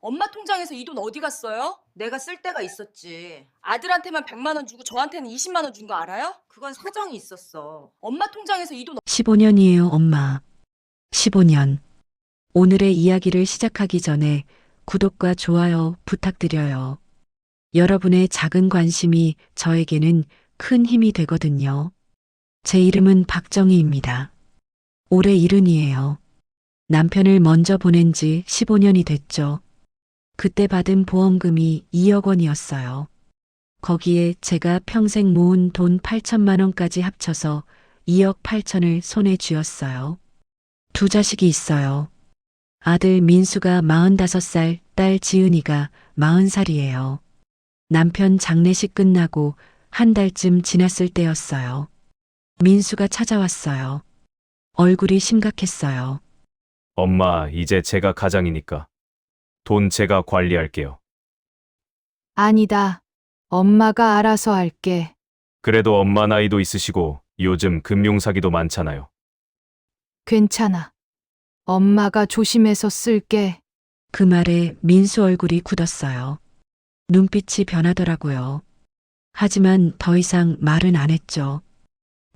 엄마 통장에서 이 돈 어디 갔어요? 내가 쓸 때가 있었지. 아들한테만 100만 원 주고 저한테는 20만 원 준 거 알아요? 그건 사정이 있었어. 엄마 통장에서 이 돈 15년이에요, 엄마. 15년. 오늘의 이야기를 시작하기 전에 구독과 좋아요 부탁드려요. 여러분의 작은 관심이 저에게는 큰 힘이 되거든요. 제 이름은 박정희입니다. 올해 70이에요. 남편을 먼저 보낸 지 15년이 됐죠. 그때 받은 보험금이 2억 원이었어요. 거기에 제가 평생 모은 돈 8천만 원까지 합쳐서 2억 8천을 손에 쥐었어요. 두 자식이 있어요. 아들 민수가 45살, 딸 지은이가 40살이에요. 남편 장례식 끝나고 한 달쯤 지났을 때였어요. 민수가 찾아왔어요. 얼굴이 심각했어요. 엄마, 이제 제가 가장이니까. 돈 제가 관리할게요. 아니다. 엄마가 알아서 할게. 그래도 엄마 나이도 있으시고 요즘 금융사기도 많잖아요. 괜찮아. 엄마가 조심해서 쓸게. 그 말에 민수 얼굴이 굳었어요. 눈빛이 변하더라고요. 하지만 더 이상 말은 안 했죠.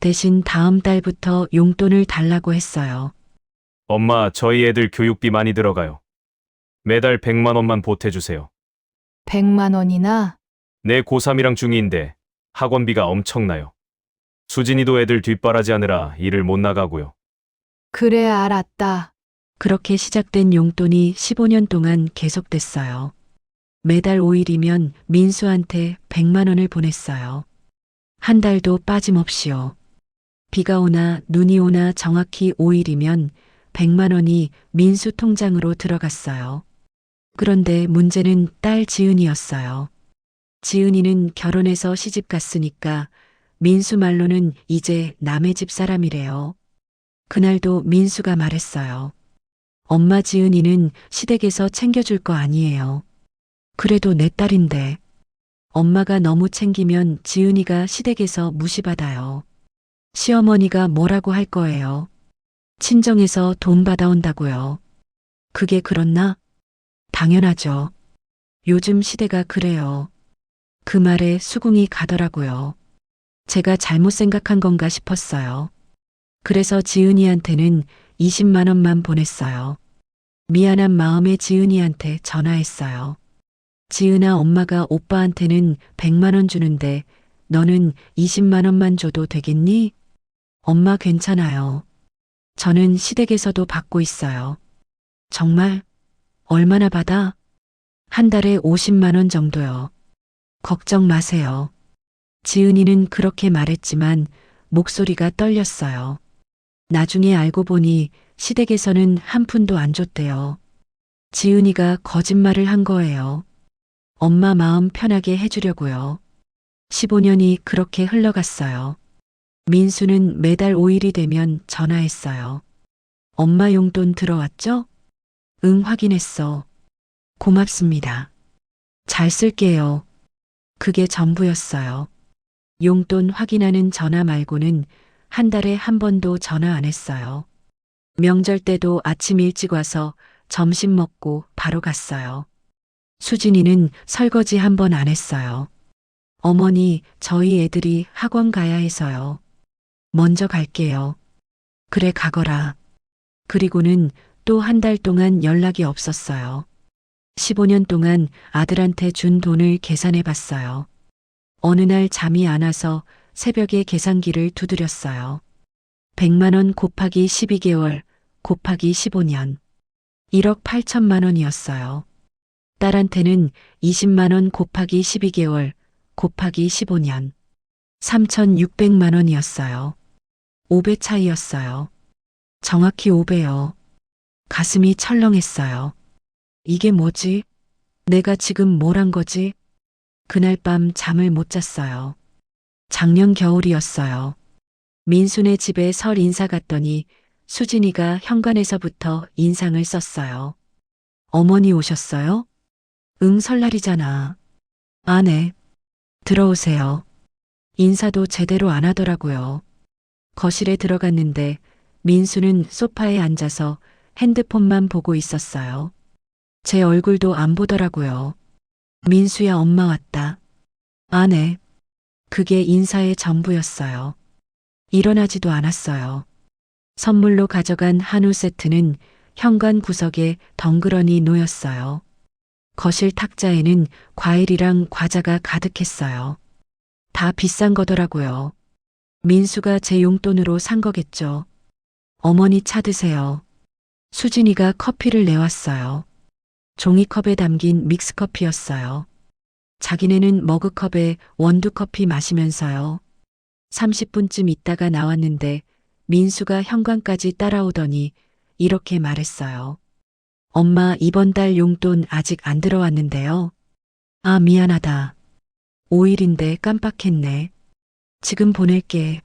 대신 다음 달부터 용돈을 달라고 했어요. 엄마, 저희 애들 교육비 많이 들어가요. 매달 100만 원만 보태주세요. 100만 원이나? 내 고3이랑 중2인데 학원비가 엄청나요. 수진이도 애들 뒷바라지하느라 일을 못 나가고요. 그래, 알았다. 그렇게 시작된 용돈이 15년 동안 계속됐어요. 매달 5일이면 민수한테 100만 원을 보냈어요. 한 달도 빠짐없이요. 비가 오나 눈이 오나 정확히 5일이면 100만 원이 민수 통장으로 들어갔어요. 그런데 문제는 딸 지은이였어요. 지은이는 결혼해서 시집 갔으니까 민수 말로는 이제 남의 집 사람이래요. 그날도 민수가 말했어요. 엄마 지은이는 시댁에서 챙겨줄 거 아니에요. 그래도 내 딸인데. 엄마가 너무 챙기면 지은이가 시댁에서 무시받아요. 시어머니가 뭐라고 할 거예요. 친정에서 돈 받아온다고요. 그게 그렇나? 당연하죠. 요즘 시대가 그래요. 그 말에 수긍이 가더라고요. 제가 잘못 생각한 건가 싶었어요. 그래서 지은이한테는 20만 원만 보냈어요. 미안한 마음에 지은이한테 전화했어요. 지은아, 엄마가 오빠한테는 100만 원 주는데 너는 20만 원만 줘도 되겠니? 엄마 괜찮아요. 저는 시댁에서도 받고 있어요. 정말? 얼마나 받아? 한 달에 50만 원 정도요. 걱정 마세요. 지은이는 그렇게 말했지만 목소리가 떨렸어요. 나중에 알고 보니 시댁에서는 한 푼도 안 줬대요. 지은이가 거짓말을 한 거예요. 엄마 마음 편하게 해주려고요. 15년이 그렇게 흘러갔어요. 민수는 매달 5일이 되면 전화했어요. 엄마 용돈 들어왔죠? 응, 확인했어. 고맙습니다. 잘 쓸게요. 그게 전부였어요. 용돈 확인하는 전화 말고는 한 달에 한 번도 전화 안 했어요. 명절 때도 아침 일찍 와서 점심 먹고 바로 갔어요. 수진이는 설거지 한 번 안 했어요. 어머니, 저희 애들이 학원 가야 해서요. 먼저 갈게요. 그래, 가거라. 그리고는 또 한 달 동안 연락이 없었어요. 15년 동안 아들한테 준 돈을 계산해 봤어요. 어느 날 잠이 안 와서 새벽에 계산기를 두드렸어요. 100만 원 곱하기 12개월 곱하기 15년. 1억 8천만 원이었어요. 딸한테는 20만 원 곱하기 12개월 곱하기 15년. 3,600만 원이었어요. 5배 차이였어요. 정확히 5배요. 가슴이 철렁했어요. 이게 뭐지? 내가 지금 뭘 한 거지? 그날 밤 잠을 못 잤어요. 작년 겨울이었어요. 민수네 집에 설 인사 갔더니 수진이가 현관에서부터 인상을 썼어요. 어머니 오셨어요? 응, 설날이잖아. 아, 네. 들어오세요. 인사도 제대로 안 하더라고요. 거실에 들어갔는데 민수는 소파에 앉아서 핸드폰만 보고 있었어요. 제 얼굴도 안 보더라고요. 민수야, 엄마 왔다. 아, 네. 그게 인사의 전부였어요. 일어나지도 않았어요. 선물로 가져간 한우 세트는 현관 구석에 덩그러니 놓였어요. 거실 탁자에는 과일이랑 과자가 가득했어요. 다 비싼 거더라고요. 민수가 제 용돈으로 산 거겠죠. 어머니 차 드세요. 수진이가 커피를 내왔어요. 종이컵에 담긴 믹스커피였어요. 자기네는 머그컵에 원두커피 마시면서요. 30분쯤 있다가 나왔는데 민수가 현관까지 따라오더니 이렇게 말했어요. 엄마, 이번 달 용돈 아직 안 들어왔는데요. 아, 미안하다. 5일인데 깜빡했네. 지금 보낼게.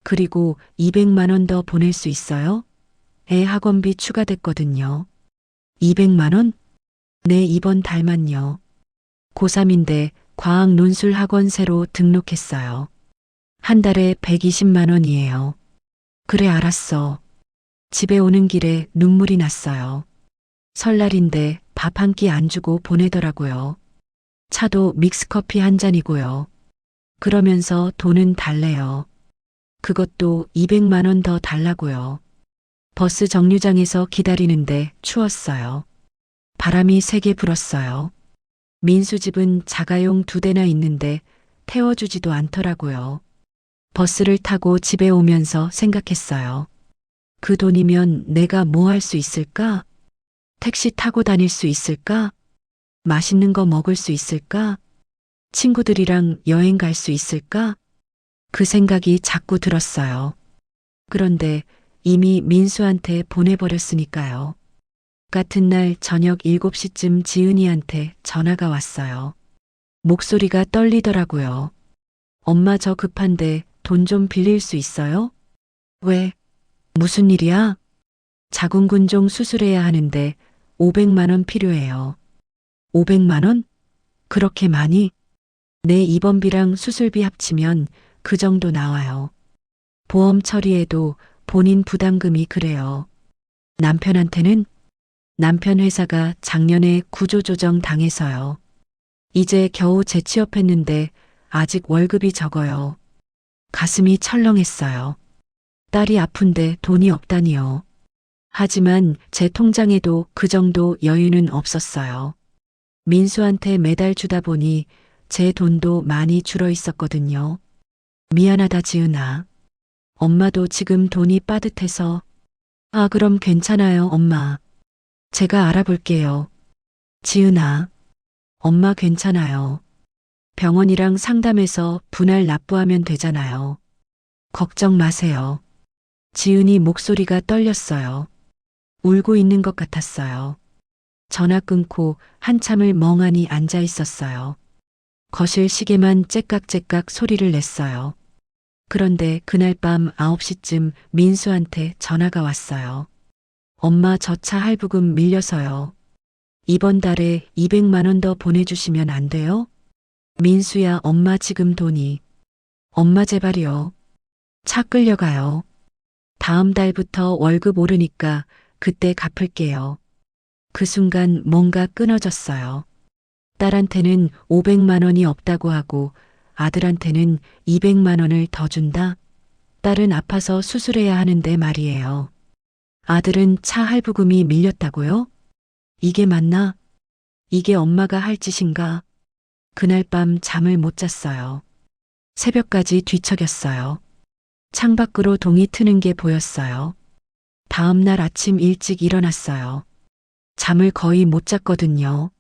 그리고 200만 원 더 보낼 수 있어요? 애 학원비 추가됐거든요. 200만 원? 네, 이번 달만요. 고3인데 과학 논술 학원 새로 등록했어요. 한 달에 120만 원이에요. 그래, 알았어. 집에 오는 길에 눈물이 났어요. 설날인데 밥 한 끼 안 주고 보내더라고요. 차도 믹스커피 한 잔이고요. 그러면서 돈은 달래요. 그것도 200만 원 더 달라고요. 버스 정류장에서 기다리는데 추웠어요. 바람이 세게 불었어요. 민수 집은 자가용 2대나 있는데 태워주지도 않더라고요. 버스를 타고 집에 오면서 생각했어요. 그 돈이면 내가 뭐 할 수 있을까? 택시 타고 다닐 수 있을까? 맛있는 거 먹을 수 있을까? 친구들이랑 여행 갈 수 있을까? 그 생각이 자꾸 들었어요. 그런데 이미 민수한테 보내버렸으니까요. 같은 날 저녁 7시쯤 지은이한테 전화가 왔어요. 목소리가 떨리더라고요. 엄마, 저 급한데 돈 좀 빌릴 수 있어요? 왜? 무슨 일이야? 자궁근종 수술해야 하는데 500만 원 필요해요. 500만 원? 그렇게 많이? 내 입원비랑 수술비 합치면 그 정도 나와요. 보험 처리해도 본인 부담금이 그래요. 남편한테는? 남편 회사가 작년에 구조조정 당해서요. 이제 겨우 재취업했는데 아직 월급이 적어요. 가슴이 철렁했어요. 딸이 아픈데 돈이 없다니요. 하지만 제 통장에도 그 정도 여유는 없었어요. 민수한테 매달 주다 보니 제 돈도 많이 줄어 있었거든요. 미안하다, 지은아. 엄마도 지금 돈이 빠듯해서. 아, 그럼 괜찮아요, 엄마. 제가 알아볼게요. 지은아, 엄마 괜찮아요. 병원이랑 상담해서 분할 납부하면 되잖아요. 걱정 마세요. 지은이 목소리가 떨렸어요. 울고 있는 것 같았어요. 전화 끊고 한참을 멍하니 앉아 있었어요. 거실 시계만 째깍째깍 소리를 냈어요. 그런데 그날 밤 9시쯤 민수한테 전화가 왔어요. 엄마, 저 차 할부금 밀려서요. 이번 달에 200만 원 더 보내주시면 안 돼요? 민수야, 엄마 지금 돈이. 엄마 제발요. 차 끌려가요. 다음 달부터 월급 오르니까 그때 갚을게요. 그 순간 뭔가 끊어졌어요. 딸한테는 500만 원이 없다고 하고 아들한테는 200만 원을 더 준다? 딸은 아파서 수술해야 하는데 말이에요. 아들은 차 할부금이 밀렸다고요? 이게 맞나? 이게 엄마가 할 짓인가? 그날 밤 잠을 못 잤어요. 새벽까지 뒤척였어요. 창밖으로 동이 트는 게 보였어요. 다음 날 아침 일찍 일어났어요. 잠을 거의 못 잤거든요.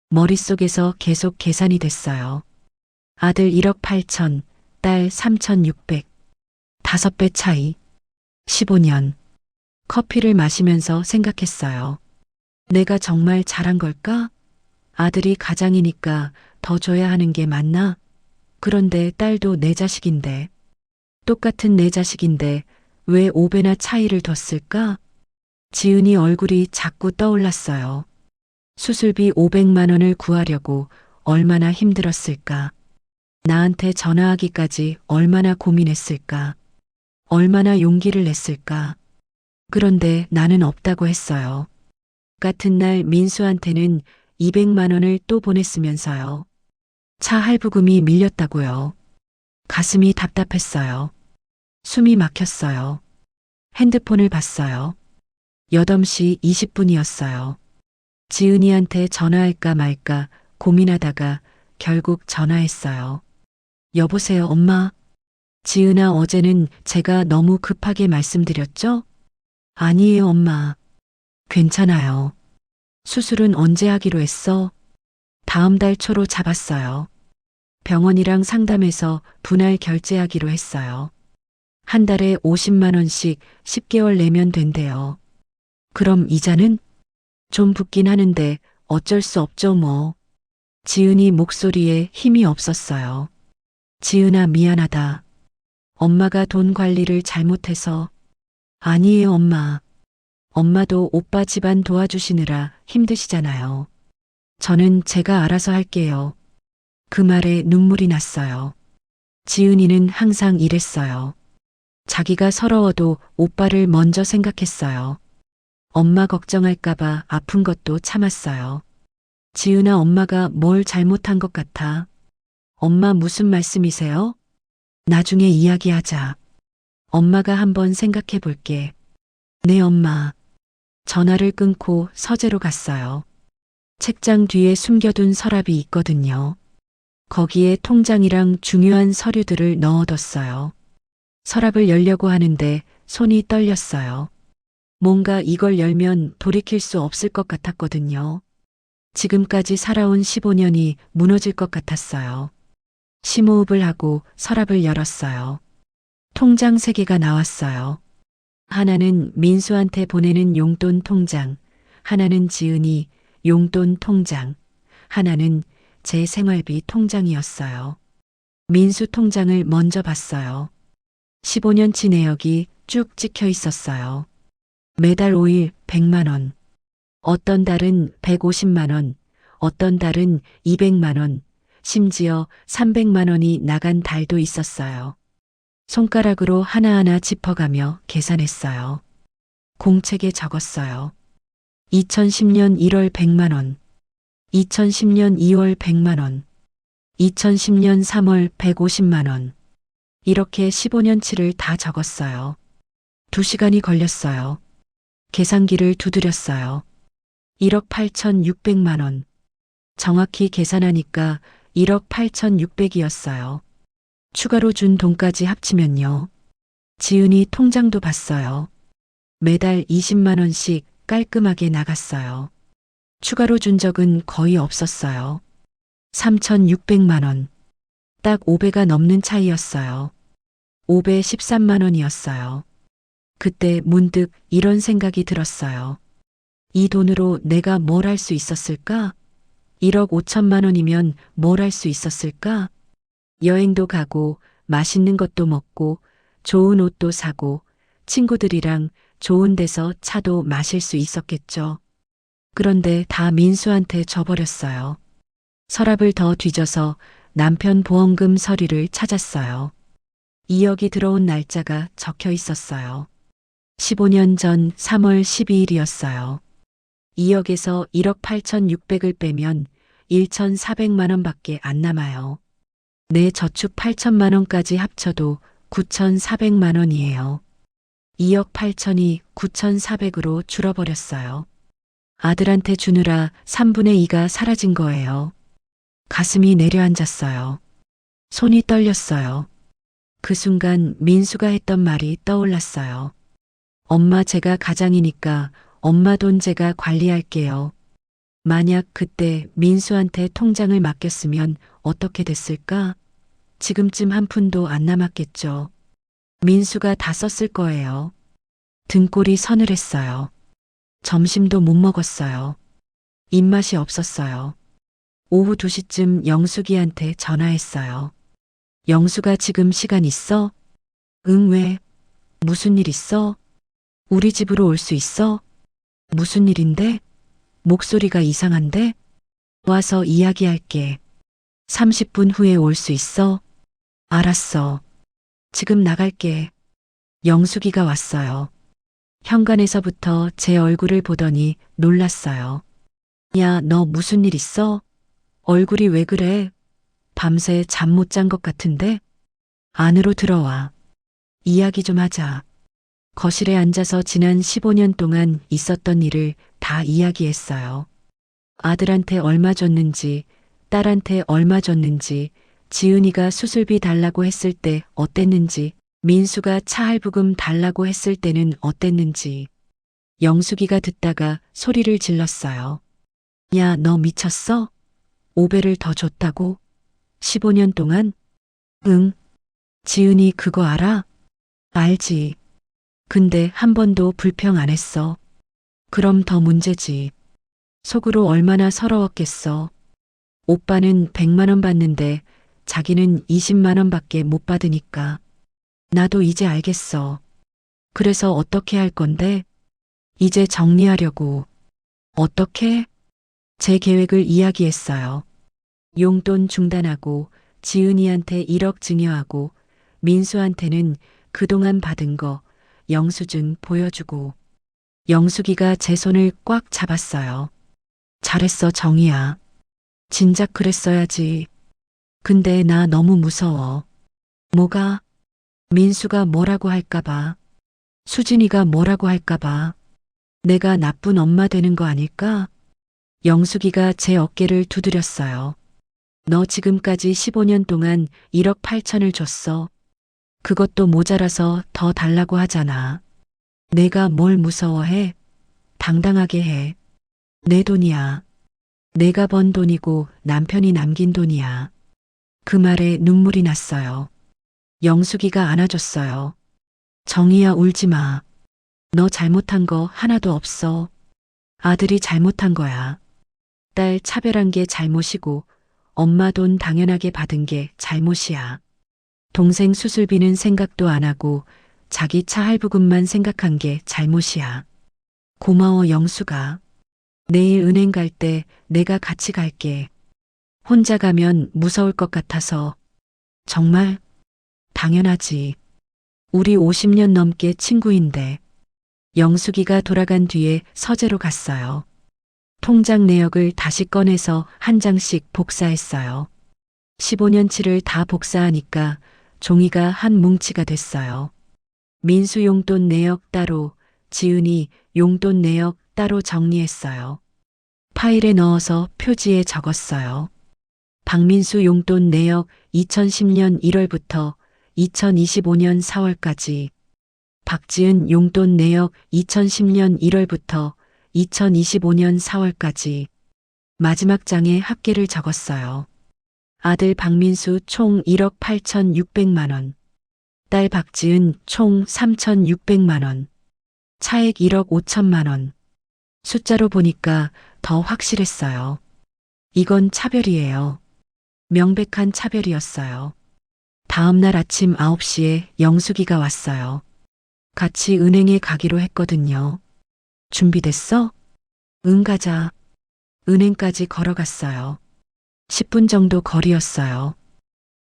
머릿속에서 계속 계산이 됐어요. 아들 1억 8천, 딸 3,600. 5배 차이. 15년. 커피를 마시면서 생각했어요. 내가 정말 잘한 걸까? 아들이 가장이니까 더 줘야 하는 게 맞나? 그런데 딸도 내 자식인데. 똑같은 내 자식인데 왜 5배나 차이를 뒀을까? 지은이 얼굴이 자꾸 떠올랐어요. 수술비 500만 원을 구하려고 얼마나 힘들었을까? 나한테 전화하기까지 얼마나 고민했을까? 얼마나 용기를 냈을까? 그런데 나는 없다고 했어요. 같은 날 민수한테는 200만 원을 또 보냈으면서요. 차 할부금이 밀렸다고요. 가슴이 답답했어요. 숨이 막혔어요. 핸드폰을 봤어요. 8시 20분이었어요. 지은이한테 전화할까 말까 고민하다가 결국 전화했어요. 여보세요, 엄마. 지은아, 어제는 제가 너무 급하게 말씀드렸죠? 아니에요, 엄마. 괜찮아요. 수술은 언제 하기로 했어? 다음 달 초로 잡았어요. 병원이랑 상담해서 분할 결제하기로 했어요. 한 달에 50만 원씩 10개월 내면 된대요. 그럼 이자는? 좀 붙긴 하는데 어쩔 수 없죠, 뭐. 지은이 목소리에 힘이 없었어요. 지은아, 미안하다. 엄마가 돈 관리를 잘못해서. 아니에요, 엄마. 엄마도 오빠 집안 도와주시느라 힘드시잖아요. 저는 제가 알아서 할게요. 그 말에 눈물이 났어요. 지은이는 항상 이랬어요. 자기가 서러워도 오빠를 먼저 생각했어요. 엄마 걱정할까봐 아픈 것도 참았어요. 지은아, 엄마가 뭘 잘못한 것 같아? 엄마, 무슨 말씀이세요? 나중에 이야기하자. 엄마가 한번 생각해 볼게. 네, 엄마. 전화를 끊고 서재로 갔어요. 책장 뒤에 숨겨둔 서랍이 있거든요. 거기에 통장이랑 중요한 서류들을 넣어뒀어요. 서랍을 열려고 하는데 손이 떨렸어요. 뭔가 이걸 열면 돌이킬 수 없을 것 같았거든요. 지금까지 살아온 15년이 무너질 것 같았어요. 심호흡을 하고 서랍을 열었어요. 통장 3개가 나왔어요. 하나는 민수한테 보내는 용돈 통장, 하나는 지은이 용돈 통장, 하나는 제 생활비 통장이었어요. 민수 통장을 먼저 봤어요. 15년치 내역이 쭉 찍혀 있었어요. 매달 5일 100만 원, 어떤 달은 150만 원, 어떤 달은 200만 원, 심지어 300만 원이 나간 달도 있었어요. 손가락으로 하나하나 짚어가며 계산했어요. 공책에 적었어요. 2010년 1월 100만 원, 2010년 2월 100만 원, 2010년 3월 150만 원. 이렇게 15년치를 다 적었어요. 2시간이 걸렸어요. 계산기를 두드렸어요. 1억 8,600만 원. 정확히 계산하니까 1억 8,600이었어요. 추가로 준 돈까지 합치면요. 지은이 통장도 봤어요. 매달 20만 원씩 깔끔하게 나갔어요. 추가로 준 적은 거의 없었어요. 3,600만 원. 딱 5배가 넘는 차이였어요. 5배 13만 원이었어요. 그때 문득 이런 생각이 들었어요. 이 돈으로 내가 뭘 할 수 있었을까? 1억 5천만 원이면 뭘 할 수 있었을까? 여행도 가고 맛있는 것도 먹고 좋은 옷도 사고 친구들이랑 좋은 데서 차도 마실 수 있었겠죠. 그런데 다 민수한테 줘버렸어요. 서랍을 더 뒤져서 남편 보험금 서류를 찾았어요. 2억이 들어온 날짜가 적혀 있었어요. 15년 전 3월 12일이었어요. 2억에서 1억 8,600을 빼면 1,400만 원밖에 안 남아요. 내 저축 8천만 원까지 합쳐도 9,400만 원이에요. 2억 8천이 9,400으로 줄어버렸어요. 아들한테 주느라 3분의 2가 사라진 거예요. 가슴이 내려앉았어요. 손이 떨렸어요. 그 순간 민수가 했던 말이 떠올랐어요. 엄마, 제가 가장이니까 엄마 돈 제가 관리할게요. 만약 그때 민수한테 통장을 맡겼으면 어떻게 됐을까? 지금쯤 한 푼도 안 남았겠죠. 민수가 다 썼을 거예요. 등골이 서늘했어요. 점심도 못 먹었어요. 입맛이 없었어요. 오후 2시쯤 영숙이한테 전화했어요. 영숙아, 지금 시간 있어? 응, 왜? 무슨 일 있어? 우리 집으로 올 수 있어? 무슨 일인데? 목소리가 이상한데? 와서 이야기할게. 30분 후에 올 수 있어? 알았어. 지금 나갈게. 영숙이가 왔어요. 현관에서부터 제 얼굴을 보더니 놀랐어요. 야, 너 무슨 일 있어? 얼굴이 왜 그래? 밤새 잠 못 잔 것 같은데? 안으로 들어와. 이야기 좀 하자. 거실에 앉아서 지난 15년 동안 있었던 일을 다 이야기했어요. 아들한테 얼마 줬는지, 딸한테 얼마 줬는지, 지은이가 수술비 달라고 했을 때 어땠는지, 민수가 차 할부금 달라고 했을 때는 어땠는지. 영숙이가 듣다가 소리를 질렀어요. 야, 너 미쳤어? 5배를 더 줬다고? 15년 동안? 응. 지은이 그거 알아? 알지. 근데 한 번도 불평 안 했어. 그럼 더 문제지. 속으로 얼마나 서러웠겠어. 오빠는 100만 원 받는데 자기는 20만 원밖에 못 받으니까. 나도 이제 알겠어. 그래서 어떻게 할 건데? 이제 정리하려고. 어떻게? 제 계획을 이야기했어요. 용돈 중단하고 지은이한테 1억 증여하고 민수한테는 그동안 받은 거 영수증 보여주고. 영숙이가 제 손을 꽉 잡았어요. 잘했어, 정희야. 진작 그랬어야지. 근데 나 너무 무서워. 뭐가? 민수가 뭐라고 할까봐. 수진이가 뭐라고 할까봐. 내가 나쁜 엄마 되는 거 아닐까? 영숙이가 제 어깨를 두드렸어요. 너 지금까지 15년 동안 1억 8천을 줬어. 그것도 모자라서 더 달라고 하잖아. 내가 뭘 무서워해? 당당하게 해. 내 돈이야. 내가 번 돈이고 남편이 남긴 돈이야. 그 말에 눈물이 났어요. 영숙이가 안아줬어요. 정희야, 울지 마. 너 잘못한 거 하나도 없어. 아들이 잘못한 거야. 딸 차별한 게 잘못이고 엄마 돈 당연하게 받은 게 잘못이야. 동생 수술비는 생각도 안 하고 자기 차 할부금만 생각한 게 잘못이야. 고마워, 영수가. 내일 은행 갈 때 내가 같이 갈게. 혼자 가면 무서울 것 같아서. 정말? 당연하지. 우리 50년 넘게 친구인데. 영숙이가 돌아간 뒤에 서재로 갔어요. 통장 내역을 다시 꺼내서 한 장씩 복사했어요. 15년치를 다 복사하니까 종이가 한 뭉치가 됐어요. 민수 용돈 내역 따로, 지은이 용돈 내역 따로 정리했어요. 파일에 넣어서 표지에 적었어요. 박민수 용돈 내역 2010년 1월부터 2025년 4월까지. 박지은 용돈 내역 2010년 1월부터 2025년 4월까지. 마지막 장에 합계를 적었어요. 아들 박민수 총 1억 8,600만 원. 딸 박지은 총 3,600만 원. 차액 1억 5천만 원. 숫자로 보니까 더 확실했어요. 이건 차별이에요. 명백한 차별이었어요. 다음 날 아침 9시에 영숙이가 왔어요. 같이 은행에 가기로 했거든요. 준비됐어? 응, 가자. 은행까지 걸어갔어요. 10분 정도 거리였어요.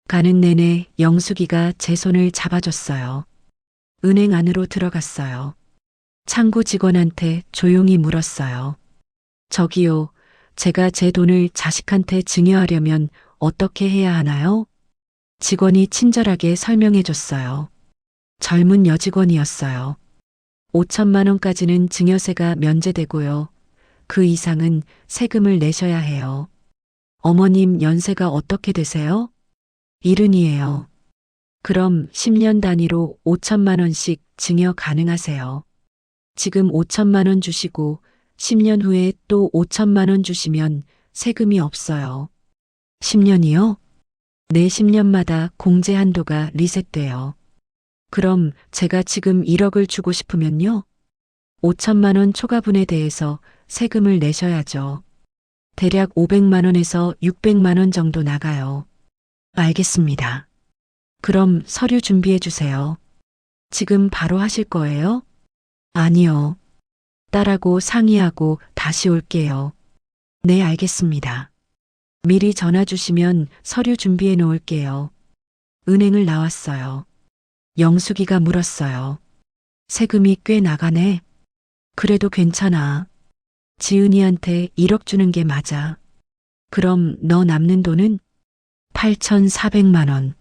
가는 내내 영숙이가 제 손을 잡아줬어요. 은행 안으로 들어갔어요. 창구 직원한테 조용히 물었어요. 저기요, 제가 제 돈을 자식한테 증여하려면 어떻게 해야 하나요? 직원이 친절하게 설명해 줬어요. 젊은 여직원이었어요. 5천만 원까지는 증여세가 면제되고요. 그 이상은 세금을 내셔야 해요. 어머님 연세가 어떻게 되세요? 70이에요. 그럼 10년 단위로 5천만 원씩 증여 가능하세요. 지금 5천만 원 주시고 10년 후에 또 5천만 원 주시면 세금이 없어요. 10년이요? 네, 10년마다 공제 한도가 리셋돼요. 그럼 제가 지금 1억을 주고 싶으면요? 5천만 원 초과분에 대해서 세금을 내셔야죠. 대략 500만 원에서 600만 원 정도 나가요. 알겠습니다. 그럼 서류 준비해 주세요. 지금 바로 하실 거예요? 아니요. 딸하고 상의하고 다시 올게요. 네, 알겠습니다. 미리 전화 주시면 서류 준비해 놓을게요. 은행을 나왔어요. 영숙이가 물었어요. 세금이 꽤 나가네. 그래도 괜찮아. 지은이한테 1억 주는 게 맞아. 그럼 너 남는 돈은 8,400만 원.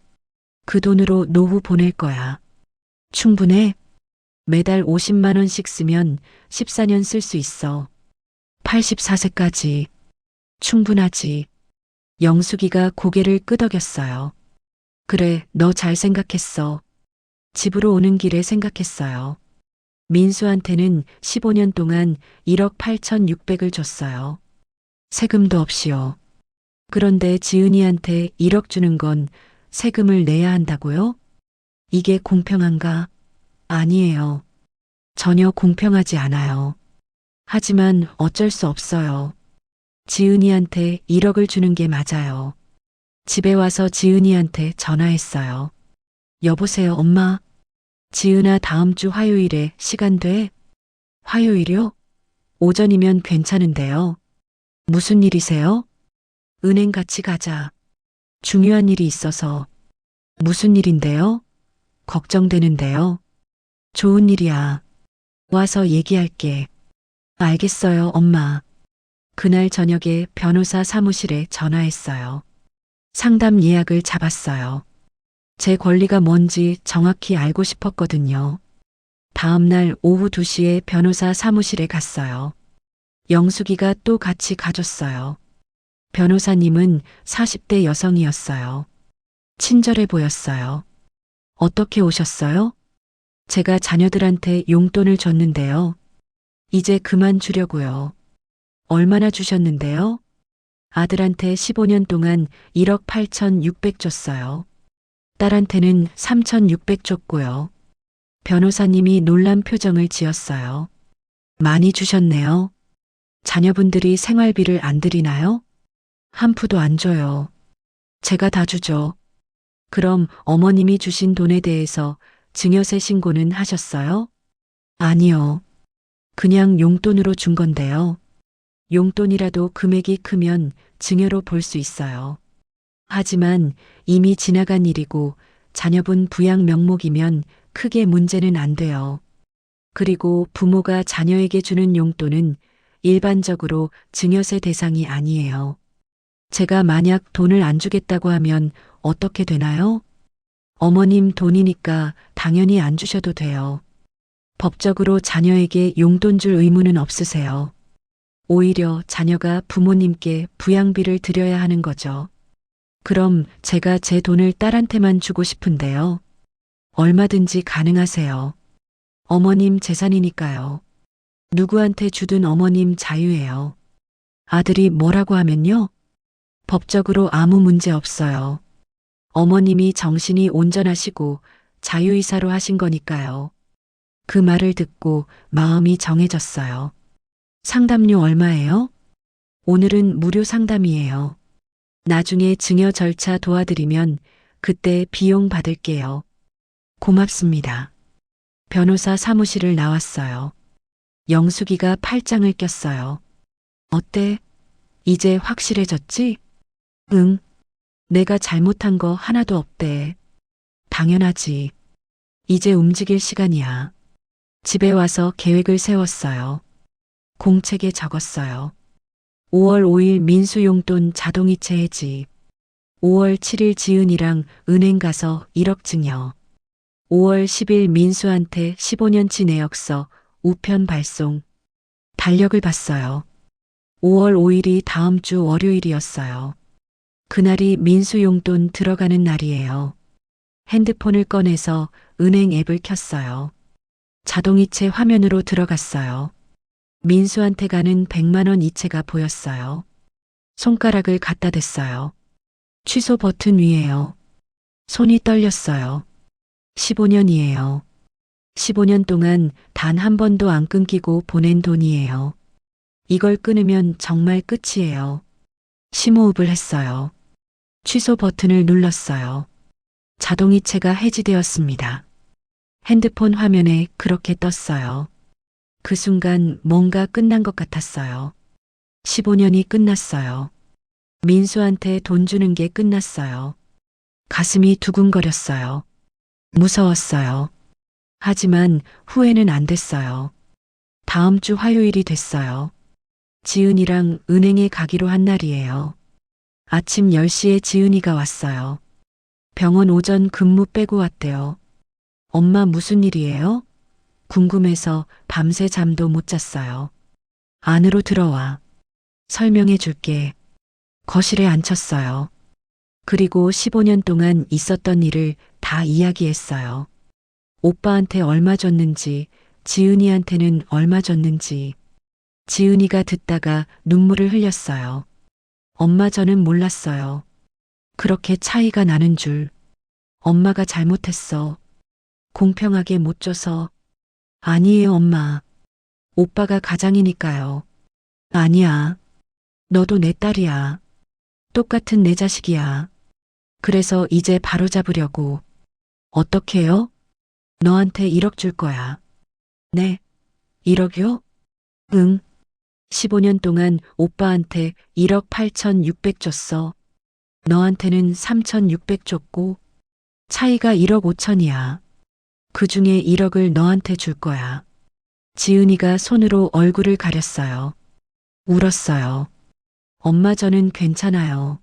그 돈으로 노후 보낼 거야. 충분해? 매달 50만 원씩 쓰면 14년 쓸 수 있어. 84세까지. 충분하지. 영숙이가 고개를 끄덕였어요. 그래, 너 잘 생각했어. 집으로 오는 길에 생각했어요. 민수한테는 15년 동안 1억 8,600을 줬어요. 세금도 없이요. 그런데 지은이한테 1억 주는 건 세금을 내야 한다고요? 이게 공평한가? 아니에요. 전혀 공평하지 않아요. 하지만 어쩔 수 없어요. 지은이한테 1억을 주는 게 맞아요. 집에 와서 지은이한테 전화했어요. 여보세요, 엄마. 지은아, 다음 주 화요일에 시간 돼? 화요일요? 오전이면 괜찮은데요. 무슨 일이세요? 은행 같이 가자. 중요한 일이 있어서. 무슨 일인데요? 걱정되는데요. 좋은 일이야. 와서 얘기할게. 알겠어요, 엄마. 그날 저녁에 변호사 사무실에 전화했어요. 상담 예약을 잡았어요. 제 권리가 뭔지 정확히 알고 싶었거든요. 다음날 오후 2시에 변호사 사무실에 갔어요. 영숙이가 또 같이 가줬어요. 변호사님은 40대 여성이었어요. 친절해 보였어요. 어떻게 오셨어요? 제가 자녀들한테 용돈을 줬는데요. 이제 그만 주려고요. 얼마나 주셨는데요? 아들한테 15년 동안 1억 8,600 줬어요. 딸한테는 3,600 줬고요. 변호사님이 놀란 표정을 지었어요. 많이 주셨네요. 자녀분들이 생활비를 안 드리나요? 한 푸도 안 줘요. 제가 다 주죠. 그럼 어머님이 주신 돈에 대해서 증여세 신고는 하셨어요? 아니요. 그냥 용돈으로 준 건데요. 용돈이라도 금액이 크면 증여로 볼 수 있어요. 하지만 이미 지나간 일이고 자녀분 부양 명목이면 크게 문제는 안 돼요. 그리고 부모가 자녀에게 주는 용돈은 일반적으로 증여세 대상이 아니에요. 제가 만약 돈을 안 주겠다고 하면 어떻게 되나요? 어머님 돈이니까 당연히 안 주셔도 돼요. 법적으로 자녀에게 용돈 줄 의무는 없으세요. 오히려 자녀가 부모님께 부양비를 드려야 하는 거죠. 그럼 제가 제 돈을 딸한테만 주고 싶은데요. 얼마든지 가능하세요. 어머님 재산이니까요. 누구한테 주든 어머님 자유예요. 아들이 뭐라고 하면요? 법적으로 아무 문제 없어요. 어머님이 정신이 온전하시고 자유이사로 하신 거니까요. 그 말을 듣고 마음이 정해졌어요. 상담료 얼마예요? 오늘은 무료 상담이에요. 나중에 증여 절차 도와드리면 그때 비용 받을게요. 고맙습니다. 변호사 사무실을 나왔어요. 영숙이가 팔짱을 꼈어요. 어때? 이제 확실해졌지? 응. 내가 잘못한 거 하나도 없대. 당연하지. 이제 움직일 시간이야. 집에 와서 계획을 세웠어요. 공책에 적었어요. 5월 5일 민수 용돈 자동이체 해지. 5월 7일 지은이랑 은행 가서 1억 증여. 5월 10일 민수한테 15년치 내역서 우편 발송. 달력을 봤어요. 5월 5일이 다음 주 월요일이었어요. 그날이 민수 용돈 들어가는 날이에요. 핸드폰을 꺼내서 은행 앱을 켰어요. 자동이체 화면으로 들어갔어요. 민수한테 가는 100만 원 이체가 보였어요. 손가락을 갖다 댔어요. 취소 버튼 위에요. 손이 떨렸어요. 15년이에요. 15년 동안 단 한 번도 안 끊기고 보낸 돈이에요. 이걸 끊으면 정말 끝이에요. 심호흡을 했어요. 취소 버튼을 눌렀어요. 자동이체가 해지되었습니다. 핸드폰 화면에 그렇게 떴어요. 그 순간 뭔가 끝난 것 같았어요. 15년이 끝났어요. 민수한테 돈 주는 게 끝났어요. 가슴이 두근거렸어요. 무서웠어요. 하지만 후회는 안 됐어요. 다음 주 화요일이 됐어요. 지은이랑 은행에 가기로 한 날이에요. 아침 10시에 지은이가 왔어요. 병원 오전 근무 빼고 왔대요. 엄마 무슨 일이에요? 궁금해서 밤새 잠도 못 잤어요. 안으로 들어와. 설명해 줄게. 거실에 앉혔어요. 그리고 15년 동안 있었던 일을 다 이야기했어요. 오빠한테 얼마 줬는지, 지은이한테는 얼마 줬는지. 지은이가 듣다가 눈물을 흘렸어요. 엄마 저는 몰랐어요. 그렇게 차이가 나는 줄. 엄마가 잘못했어. 공평하게 못 줘서. 아니에요, 엄마. 오빠가 가장이니까요. 아니야. 너도 내 딸이야. 똑같은 내 자식이야. 그래서 이제 바로잡으려고. 어떻게요? 너한테 1억 줄 거야. 네. 1억이요? 응. 15년 동안 오빠한테 1억 8,600 줬어. 너한테는 3,600 줬고 차이가 1억 5천이야. 그 중에 1억을 너한테 줄 거야. 지은이가 손으로 얼굴을 가렸어요. 울었어요. 엄마 저는 괜찮아요.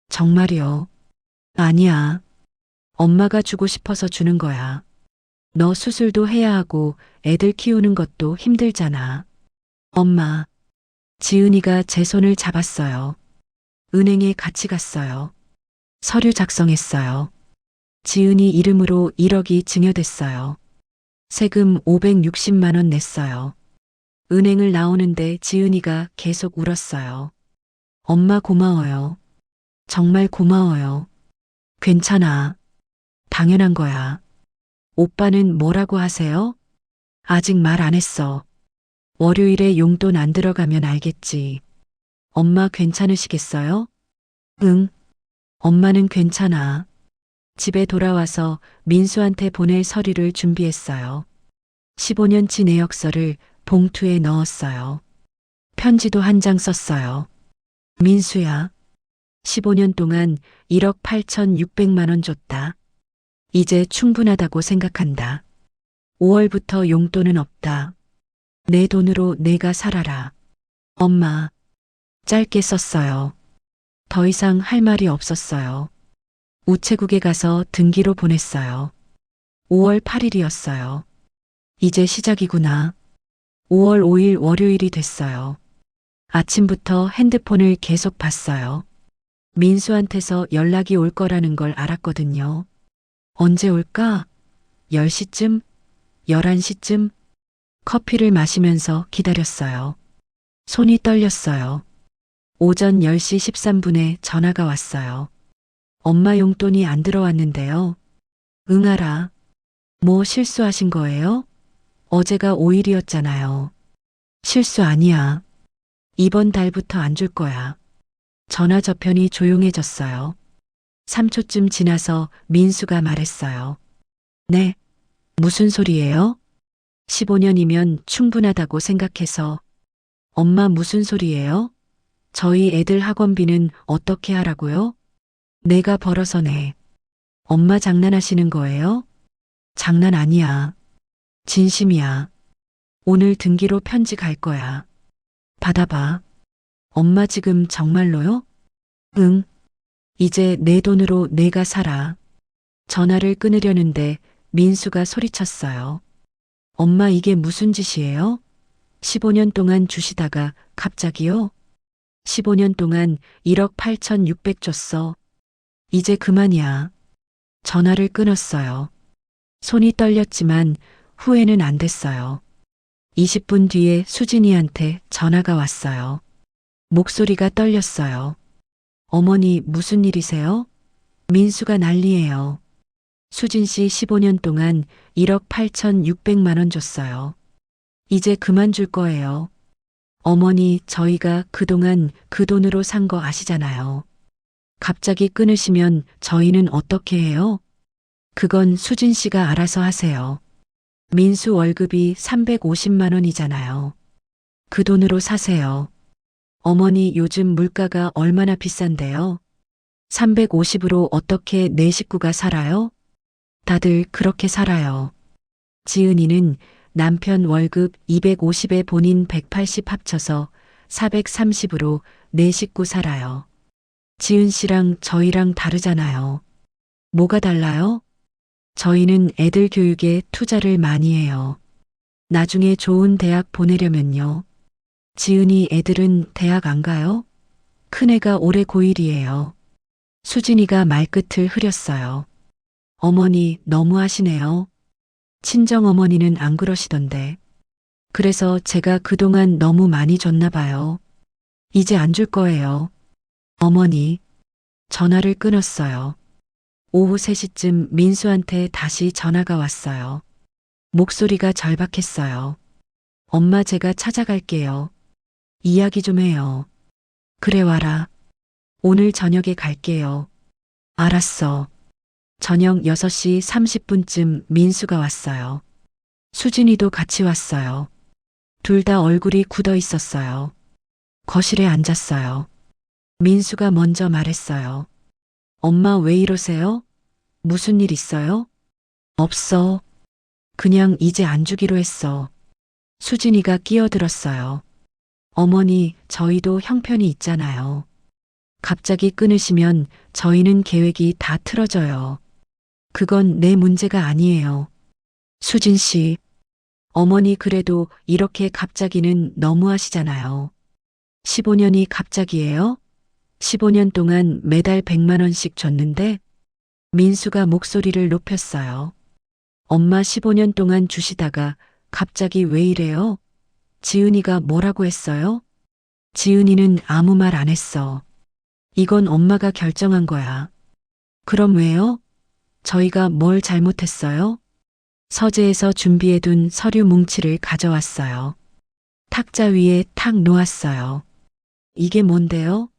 정말이요. 아니야. 엄마가 주고 싶어서 주는 거야. 너 수술도 해야 하고 애들 키우는 것도 힘들잖아. 엄마. 지은이가 제 손을 잡았어요. 은행에 같이 갔어요. 서류 작성했어요. 지은이 이름으로 1억이 증여됐어요. 세금 560만 원 냈어요. 은행을 나오는데 지은이가 계속 울었어요. 엄마 고마워요. 정말 고마워요. 괜찮아. 당연한 거야. 오빠는 뭐라고 하세요? 아직 말 안 했어. 월요일에 용돈 안 들어가면 알겠지. 엄마 괜찮으시겠어요? 응. 엄마는 괜찮아. 집에 돌아와서 민수한테 보낼 서류를 준비했어요. 15년치 내역서를 봉투에 넣었어요. 편지도 한 장 썼어요. 민수야. 15년 동안 1억 8,600만 원 줬다. 이제 충분하다고 생각한다. 5월부터 용돈은 없다. 내 돈으로 내가 살아라. 엄마. 짧게 썼어요. 더 이상 할 말이 없었어요. 우체국에 가서 등기로 보냈어요. 5월 8일이었어요. 이제 시작이구나. 5월 5일 월요일이 됐어요. 아침부터 핸드폰을 계속 봤어요. 민수한테서 연락이 올 거라는 걸 알았거든요. 언제 올까? 10시쯤? 11시쯤? 커피를 마시면서 기다렸어요. 손이 떨렸어요. 오전 10시 13분에 전화가 왔어요. 엄마 용돈이 안 들어왔는데요. 응하라. 뭐 실수하신 거예요? 어제가 5일이었잖아요. 실수 아니야. 이번 달부터 안 줄 거야. 전화 저편이 조용해졌어요. 3초쯤 지나서 민수가 말했어요. 네. 무슨 소리예요? 15년이면 충분하다고 생각해서. 엄마 무슨 소리예요? 저희 애들 학원비는 어떻게 하라고요? 내가 벌어서 내. 엄마 장난하시는 거예요? 장난 아니야. 진심이야. 오늘 등기로 편지 갈 거야. 받아봐. 엄마 지금 정말로요? 응. 이제 내 돈으로 내가 살아. 전화를 끊으려는데 민수가 소리쳤어요. 엄마 이게 무슨 짓이에요? 15년 동안 주시다가 갑자기요? 15년 동안 1억 8,600 줬어. 이제 그만이야. 전화를 끊었어요. 손이 떨렸지만 후회는 안 됐어요. 20분 뒤에 수진이한테 전화가 왔어요. 목소리가 떨렸어요. 어머니 무슨 일이세요? 민수가 난리예요. 수진 씨 15년 동안 1억 8,600만 원 줬어요. 이제 그만 줄 거예요. 어머니 저희가 그동안 그 돈으로 산 거 아시잖아요. 갑자기 끊으시면 저희는 어떻게 해요? 그건 수진 씨가 알아서 하세요. 민수 월급이 350만 원이잖아요. 그 돈으로 사세요. 어머니 요즘 물가가 얼마나 비싼데요? 350으로 어떻게 내 식구가 살아요? 다들 그렇게 살아요. 지은이는 남편 월급 250에 본인 180 합쳐서 430으로 네 식구 살아요. 지은 씨랑 저희랑 다르잖아요. 뭐가 달라요? 저희는 애들 교육에 투자를 많이 해요. 나중에 좋은 대학 보내려면요. 지은이 애들은 대학 안 가요? 큰애가 올해 고1이에요. 수진이가 말끝을 흐렸어요. 어머니 너무하시네요. 친정어머니는 안 그러시던데. 그래서 제가 그동안 너무 많이 줬나 봐요. 이제 안 줄 거예요. 어머니. 전화를 끊었어요. 오후 3시쯤 민수한테 다시 전화가 왔어요. 목소리가 절박했어요. 엄마 제가 찾아갈게요. 이야기 좀 해요. 그래 와라. 오늘 저녁에 갈게요. 알았어. 저녁 6시 30분쯤 민수가 왔어요. 수진이도 같이 왔어요. 둘 다 얼굴이 굳어 있었어요. 거실에 앉았어요. 민수가 먼저 말했어요. 엄마 왜 이러세요? 무슨 일 있어요? 없어. 그냥 이제 안 주기로 했어. 수진이가 끼어들었어요. 어머니, 저희도 형편이 있잖아요. 갑자기 끊으시면 저희는 계획이 다 틀어져요. 그건 내 문제가 아니에요. 수진 씨, 어머니 그래도 이렇게 갑자기는 너무하시잖아요. 15년이 갑자기예요? 15년 동안 매달 100만 원씩 줬는데 민수가 목소리를 높였어요. 엄마 15년 동안 주시다가 갑자기 왜 이래요? 지은이가 뭐라고 했어요? 지은이는 아무 말 안 했어. 이건 엄마가 결정한 거야. 그럼 왜요? 저희가 뭘 잘못했어요? 서재에서 준비해둔 서류 뭉치를 가져왔어요. 탁자 위에 탁 놓았어요. 이게 뭔데요?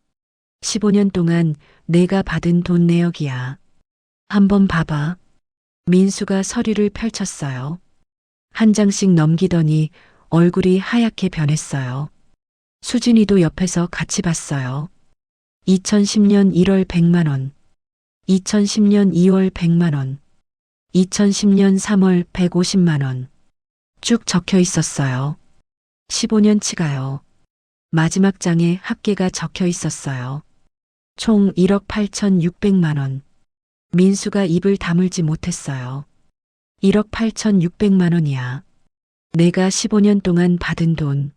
15년 동안 내가 받은 돈 내역이야. 한번 봐봐. 민수가 서류를 펼쳤어요. 한 장씩 넘기더니 얼굴이 하얗게 변했어요. 수진이도 옆에서 같이 봤어요. 2010년 1월 100만 원, 2010년 2월 100만 원, 2010년 3월 150만 원. 쭉 적혀 있었어요. 15년치가요. 마지막 장에 합계가 적혀 있었어요. 총 1억 8,600만 원. 민수가 입을 다물지 못했어요. 1억 8,600만 원이야. 내가 15년 동안 받은 돈.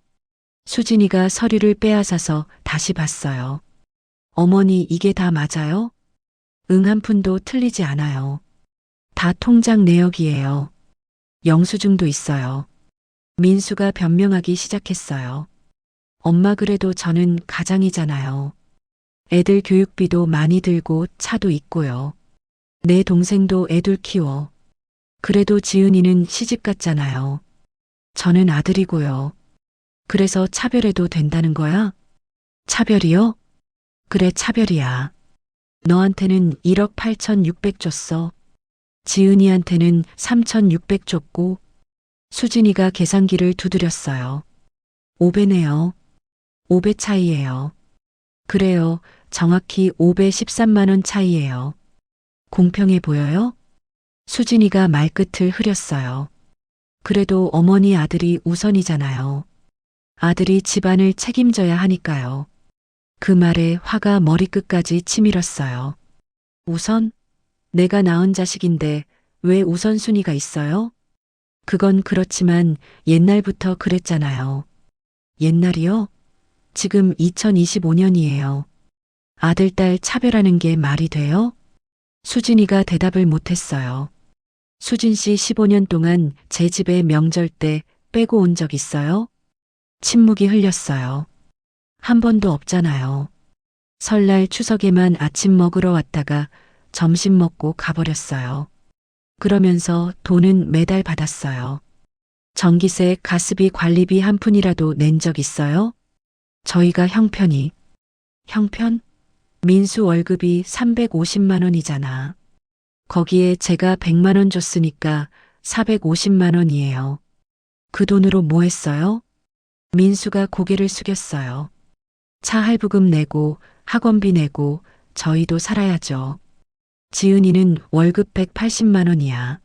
수진이가 서류를 빼앗아서 다시 봤어요. 어머니 이게 다 맞아요? 응 한 푼도 틀리지 않아요. 다 통장 내역이에요. 영수증도 있어요. 민수가 변명하기 시작했어요. 엄마 그래도 저는 가장이잖아요. 애들 교육비도 많이 들고 차도 있고요. 내 동생도 애들 키워. 그래도 지은이는 시집 갔잖아요. 저는 아들이고요. 그래서 차별해도 된다는 거야? 차별이요? 그래 차별이야. 너한테는 1억 8,600 줬어. 지은이한테는 3,600 줬고 수진이가 계산기를 두드렸어요. 5배네요. 5배 차이예요. 그래요. 정확히 513만 원 차이예요. 공평해 보여요? 수진이가 말끝을 흐렸어요. 그래도 어머니 아들이 우선이잖아요. 아들이 집안을 책임져야 하니까요. 그 말에 화가 머리끝까지 치밀었어요. 우선? 내가 낳은 자식인데 왜 우선순위가 있어요? 그건 그렇지만 옛날부터 그랬잖아요. 옛날이요? 지금 2025년이에요. 아들, 딸 차별하는 게 말이 돼요? 수진이가 대답을 못했어요. 수진 씨 15년 동안 제 집에 명절 때 빼고 온 적 있어요? 침묵이 흘렸어요. 한 번도 없잖아요. 설날 추석에만 아침 먹으러 왔다가 점심 먹고 가버렸어요. 그러면서 돈은 매달 받았어요. 전기세, 가스비, 관리비 한 푼이라도 낸 적 있어요? 저희가 형편이. 형편? 민수 월급이 350만 원이잖아. 거기에 제가 100만 원 줬으니까 450만 원이에요. 그 돈으로 뭐 했어요? 민수가 고개를 숙였어요. 차 할부금 내고 학원비 내고 저희도 살아야죠. 지은이는 월급 180만 원이야.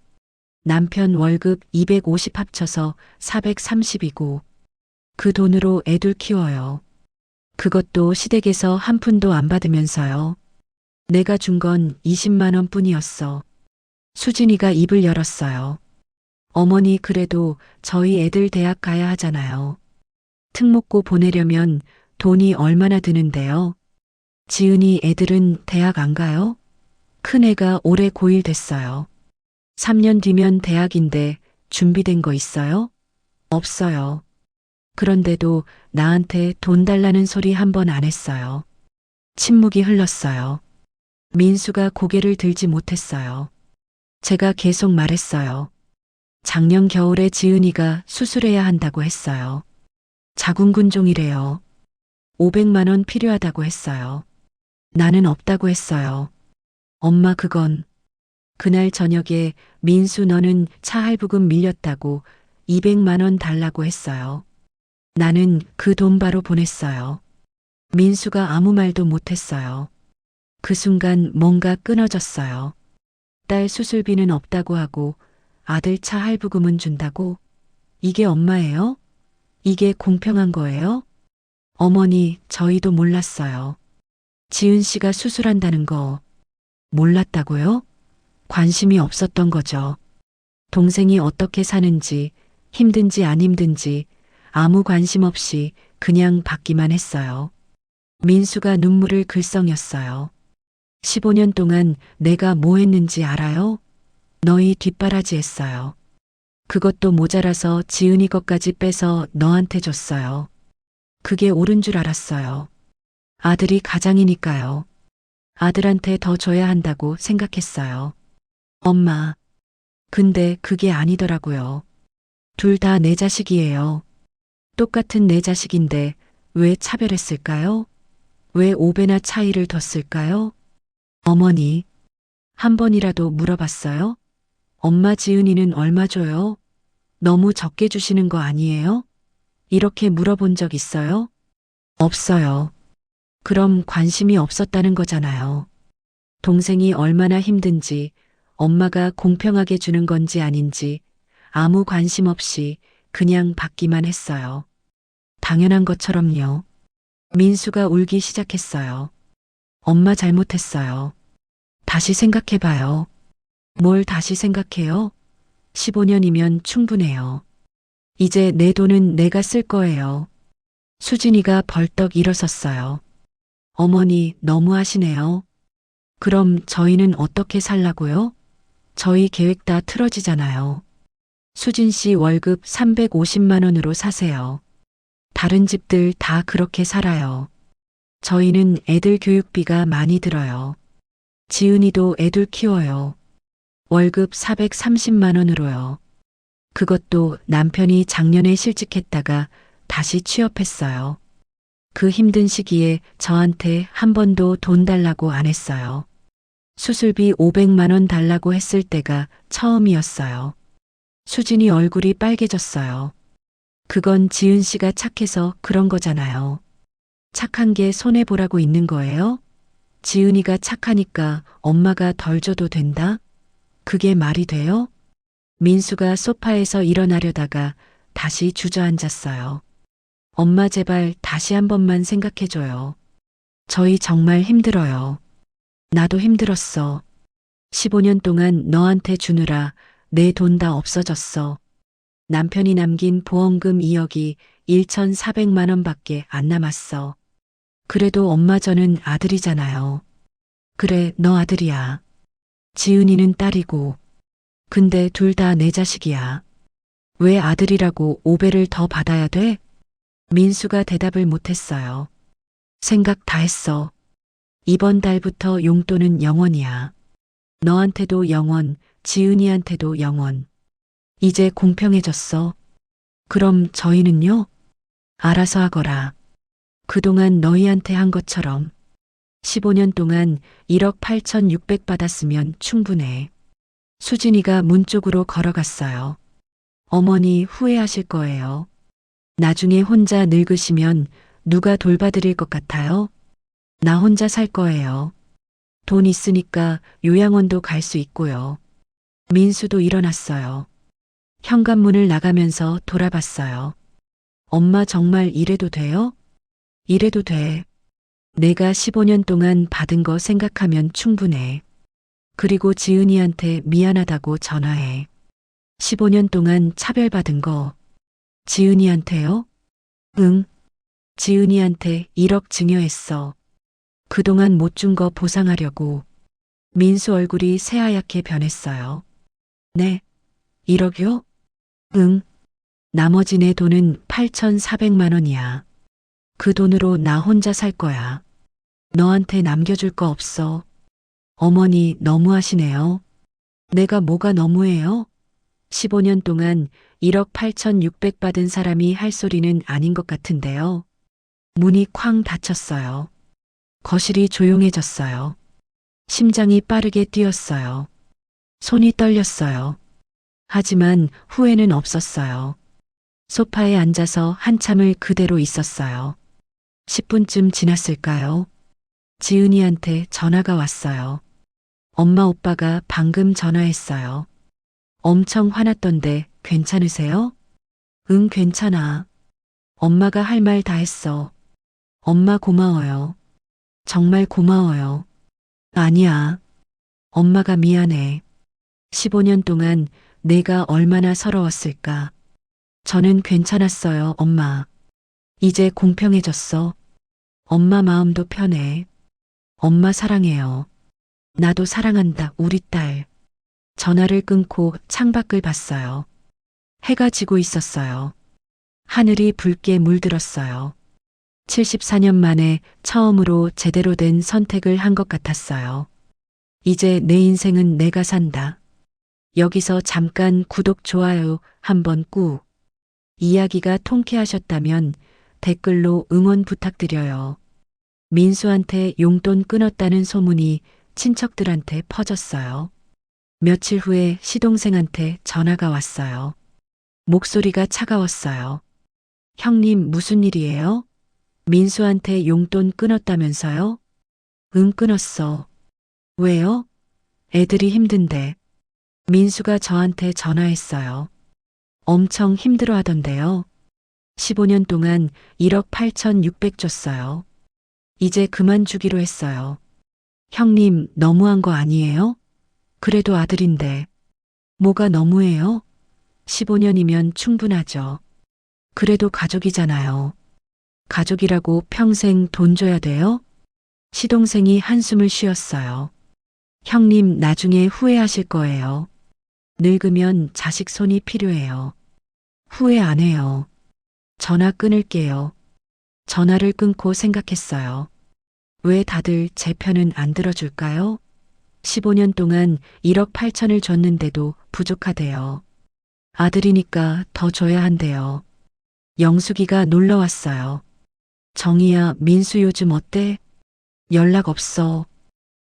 남편 월급 250 합쳐서 430이고 그 돈으로 애들 키워요. 그것도 시댁에서 한 푼도 안 받으면서요. 내가 준 건 20만 원 뿐이었어. 수진이가 입을 열었어요. 어머니 그래도 저희 애들 대학 가야 하잖아요. 특목고 보내려면 돈이 얼마나 드는데요? 지은이 애들은 대학 안 가요? 큰애가 올해 고1 됐어요. 3년 뒤면 대학인데 준비된 거 있어요? 없어요. 그런데도 나한테 돈 달라는 소리 한 번 안 했어요. 침묵이 흘렀어요. 민수가 고개를 들지 못했어요. 제가 계속 말했어요. 작년 겨울에 지은이가 수술해야 한다고 했어요. 자궁근종이래요. 500만 원 필요하다고 했어요. 나는 없다고 했어요. 엄마 그건 그날 저녁에 민수 너는 차 할부금 밀렸다고 200만 원 달라고 했어요. 나는 그 돈 바로 보냈어요. 민수가 아무 말도 못했어요. 그 순간 뭔가 끊어졌어요. 딸 수술비는 없다고 하고 아들 차 할부금은 준다고? 이게 엄마예요? 이게 공평한 거예요? 어머니, 저희도 몰랐어요. 지은 씨가 수술한다는 거 몰랐다고요? 관심이 없었던 거죠. 동생이 어떻게 사는지, 힘든지 안 힘든지 아무 관심 없이 그냥 받기만 했어요. 민수가 눈물을 글썽였어요. 15년 동안 내가 뭐 했는지 알아요? 너희 뒷바라지 했어요. 그것도 모자라서 지은이 것까지 빼서 너한테 줬어요. 그게 옳은 줄 알았어요. 아들이 가장이니까요. 아들한테 더 줘야 한다고 생각했어요. 엄마. 근데 그게 아니더라고요. 둘 다 내 자식이에요. 똑같은 내 자식인데 왜 차별했을까요? 왜 5배나 차이를 뒀을까요? 어머니, 한 번이라도 물어봤어요? 엄마 지은이는 얼마 줘요? 너무 적게 주시는 거 아니에요? 이렇게 물어본 적 있어요? 없어요. 그럼 관심이 없었다는 거잖아요. 동생이 얼마나 힘든지, 엄마가 공평하게 주는 건지 아닌지 아무 관심 없이 그냥 받기만 했어요. 당연한 것처럼요. 민수가 울기 시작했어요. 엄마 잘못했어요. 다시 생각해봐요. 뭘 다시 생각해요? 15년이면 충분해요. 이제 내 돈은 내가 쓸 거예요. 수진이가 벌떡 일어섰어요. 어머니 너무하시네요. 그럼 저희는 어떻게 살라고요? 저희 계획 다 틀어지잖아요. 수진 씨 월급 350만 원으로 사세요. 다른 집들 다 그렇게 살아요. 저희는 애들 교육비가 많이 들어요. 지은이도 애들 키워요. 월급 430만 원으로요. 그것도 남편이 작년에 실직했다가 다시 취업했어요. 그 힘든 시기에 저한테 한 번도 돈 달라고 안 했어요. 수술비 500만 원 달라고 했을 때가 처음이었어요. 수진이 얼굴이 빨개졌어요. 그건 지은 씨가 착해서 그런 거잖아요. 착한 게 손해보라고 있는 거예요? 지은이가 착하니까 엄마가 덜 줘도 된다? 그게 말이 돼요? 민수가 소파에서 일어나려다가 다시 주저앉았어요. 엄마 제발 다시 한 번만 생각해줘요. 저희 정말 힘들어요. 나도 힘들었어. 15년 동안 너한테 주느라 내 돈 다 없어졌어. 남편이 남긴 보험금 2억이 1,400만 원밖에 안 남았어. 그래도 엄마 저는 아들이잖아요. 그래, 너 아들이야. 지은이는 딸이고. 근데 둘 다 내 자식이야. 왜 아들이라고 5배를 더 받아야 돼? 민수가 대답을 못했어요. 생각 다 했어. 이번 달부터 용돈은 0원이야. 너한테도 0원, 지은이한테도 0원. 이제 공평해졌어. 그럼 저희는요? 알아서 하거라. 그동안 너희한테 한 것처럼 15년 동안 1억 8,600 받았으면 충분해. 수진이가 문 쪽으로 걸어갔어요. 어머니 후회하실 거예요. 나중에 혼자 늙으시면 누가 돌봐드릴 것 같아요? 나 혼자 살 거예요. 돈 있으니까 요양원도 갈 수 있고요. 민수도 일어났어요. 현관문을 나가면서 돌아봤어요. 엄마 정말 이래도 돼요? 이래도 돼. 내가 15년 동안 받은 거 생각하면 충분해. 그리고 지은이한테 미안하다고 전화해. 15년 동안 차별받은 거. 지은이한테요? 응. 지은이한테 1억 증여했어. 그동안 못 준 거 보상하려고. 민수 얼굴이 새하얗게 변했어요. 네. 1억요? 응. 나머지 내 돈은 8,400만 원이야. 그 돈으로 나 혼자 살 거야. 너한테 남겨줄 거 없어. 어머니 너무하시네요. 내가 뭐가 너무해요? 15년 동안 1억 8,600 받은 사람이 할 소리는 아닌 것 같은데요. 문이 쾅 닫혔어요. 거실이 조용해졌어요. 심장이 빠르게 뛰었어요. 손이 떨렸어요. 하지만 후회는 없었어요. 소파에 앉아서 한참을 그대로 있었어요. 10분쯤 지났을까요? 지은이한테 전화가 왔어요. 엄마 오빠가 방금 전화했어요. 엄청 화났던데 괜찮으세요? 응, 괜찮아. 엄마가 할 말 다 했어. 엄마 고마워요. 정말 고마워요. 아니야. 엄마가 미안해. 15년 동안 내가 얼마나 서러웠을까. 저는 괜찮았어요, 엄마. 이제 공평해졌어. 엄마 마음도 편해. 엄마 사랑해요. 나도 사랑한다, 우리 딸. 전화를 끊고 창밖을 봤어요. 해가 지고 있었어요. 하늘이 붉게 물들었어요. 74년 만에 처음으로 제대로 된 선택을 한 것 같았어요. 이제 내 인생은 내가 산다. 여기서 잠깐 구독, 좋아요 한번 꾹. 이야기가 통쾌하셨다면 댓글로 응원 부탁드려요. 민수한테 용돈 끊었다는 소문이 친척들한테 퍼졌어요. 며칠 후에 시동생한테 전화가 왔어요. 목소리가 차가웠어요. 형님, 무슨 일이에요? 민수한테 용돈 끊었다면서요? 응, 끊었어. 왜요? 애들이 힘든데. 민수가 저한테 전화했어요. 엄청 힘들어 하던데요. 15년 동안 1억 8,600 줬어요. 이제 그만 주기로 했어요. 형님, 너무한 거 아니에요? 그래도 아들인데. 뭐가 너무해요? 15년이면 충분하죠. 그래도 가족이잖아요. 가족이라고 평생 돈 줘야 돼요? 시동생이 한숨을 쉬었어요. 형님, 나중에 후회하실 거예요. 늙으면 자식 손이 필요해요. 후회 안 해요. 전화 끊을게요. 전화를 끊고 생각했어요. 왜 다들 제 편은 안 들어줄까요? 15년 동안 1억 8천을 줬는데도 부족하대요. 아들이니까 더 줘야 한대요. 영숙이가 놀러 왔어요. 정희야, 민수 요즘 어때? 연락 없어.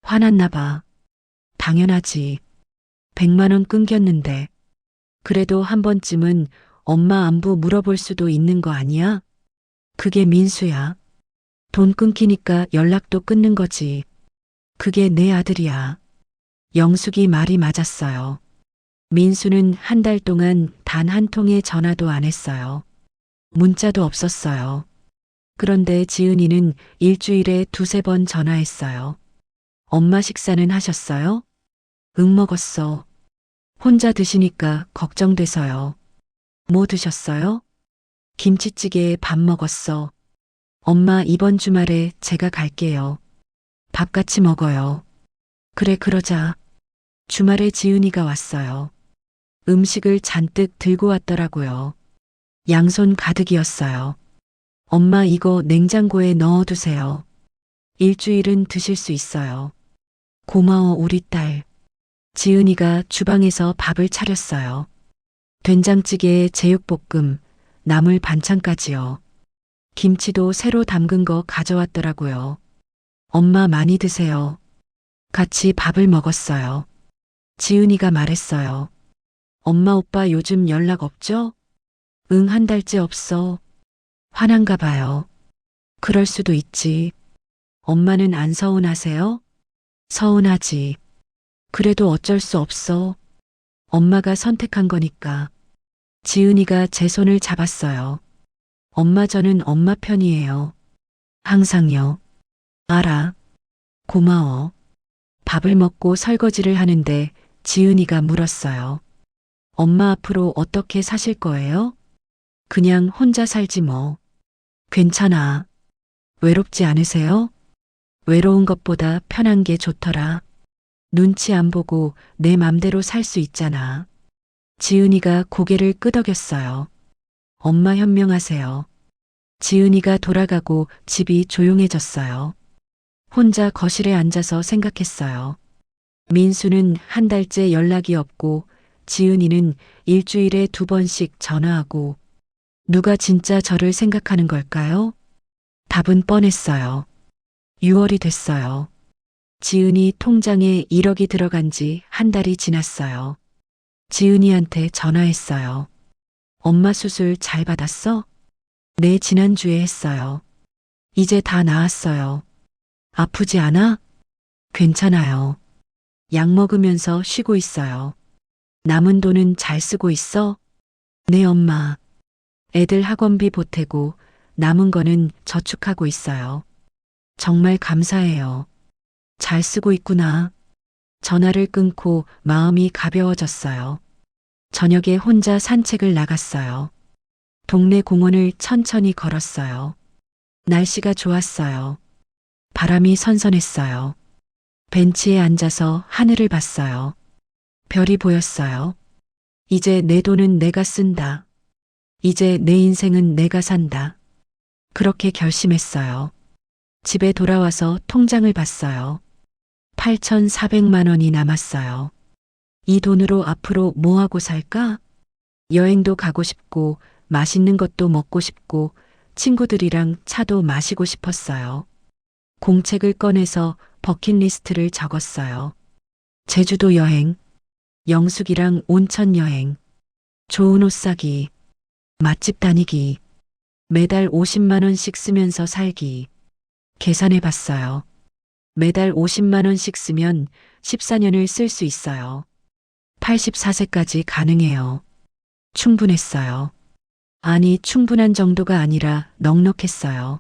화났나 봐. 당연하지. 100만 원 끊겼는데. 그래도 한 번쯤은 엄마 안부 물어볼 수도 있는 거 아니야? 그게 민수야. 돈 끊기니까 연락도 끊는 거지. 그게 내 아들이야. 영숙이 말이 맞았어요. 민수는 한 달 동안 단 한 통의 전화도 안 했어요. 문자도 없었어요. 그런데 지은이는 일주일에 2~3번 전화했어요. 엄마 식사는 하셨어요? 응, 먹었어. 혼자 드시니까 걱정돼서요. 뭐 드셨어요? 김치찌개에 밥 먹었어. 엄마 이번 주말에 제가 갈게요. 밥 같이 먹어요. 그래, 그러자. 주말에 지은이가 왔어요. 음식을 잔뜩 들고 왔더라고요. 양손 가득이었어요. 엄마, 이거 냉장고에 넣어두세요. 일주일은 드실 수 있어요. 고마워, 우리 딸. 지은이가 주방에서 밥을 차렸어요. 된장찌개에 제육볶음, 나물 반찬까지요. 김치도 새로 담근 거 가져왔더라고요. 엄마 많이 드세요. 같이 밥을 먹었어요. 지은이가 말했어요. 엄마, 오빠 요즘 연락 없죠? 응, 한 달째 없어. 화난가 봐요. 그럴 수도 있지. 엄마는 안 서운하세요? 서운하지. 그래도 어쩔 수 없어. 엄마가 선택한 거니까. 지은이가 제 손을 잡았어요. 엄마, 저는 엄마 편이에요. 항상요. 알아. 고마워. 밥을 먹고 설거지를 하는데 지은이가 물었어요. 엄마 앞으로 어떻게 사실 거예요? 그냥 혼자 살지 뭐. 괜찮아. 외롭지 않으세요? 외로운 것보다 편한 게 좋더라. 눈치 안 보고 내 맘대로 살 수 있잖아. 지은이가 고개를 끄덕였어요. 엄마 현명하세요. 지은이가 돌아가고 집이 조용해졌어요. 혼자 거실에 앉아서 생각했어요. 민수는 한 달째 연락이 없고 지은이는 일주일에 2번씩 전화하고 누가 진짜 저를 생각하는 걸까요? 답은 뻔했어요. 6월이 됐어요. 지은이 통장에 1억이 들어간 지 한 달이 지났어요. 지은이한테 전화했어요. 엄마 수술 잘 받았어? 네, 지난주에 했어요. 이제 다 나았어요. 아프지 않아? 괜찮아요. 약 먹으면서 쉬고 있어요. 남은 돈은 잘 쓰고 있어? 네, 엄마. 애들 학원비 보태고 남은 거는 저축하고 있어요. 정말 감사해요. 잘 쓰고 있구나. 전화를 끊고 마음이 가벼워졌어요. 저녁에 혼자 산책을 나갔어요. 동네 공원을 천천히 걸었어요. 날씨가 좋았어요. 바람이 선선했어요. 벤치에 앉아서 하늘을 봤어요. 별이 보였어요. 이제 내 돈은 내가 쓴다. 이제 내 인생은 내가 산다. 그렇게 결심했어요. 집에 돌아와서 통장을 봤어요. 8,400만 원이 남았어요. 이 돈으로 앞으로 뭐 하고 살까? 여행도 가고 싶고, 맛있는 것도 먹고 싶고, 친구들이랑 차도 마시고 싶었어요. 공책을 꺼내서 버킷리스트를 적었어요. 제주도 여행, 영숙이랑 온천 여행, 좋은 옷 사기, 맛집 다니기, 매달 50만 원씩 쓰면서 살기. 계산해 봤어요. 매달 50만 원씩 쓰면 14년을 쓸 수 있어요. 84세까지 가능해요. 충분했어요. 아니, 충분한 정도가 아니라 넉넉했어요.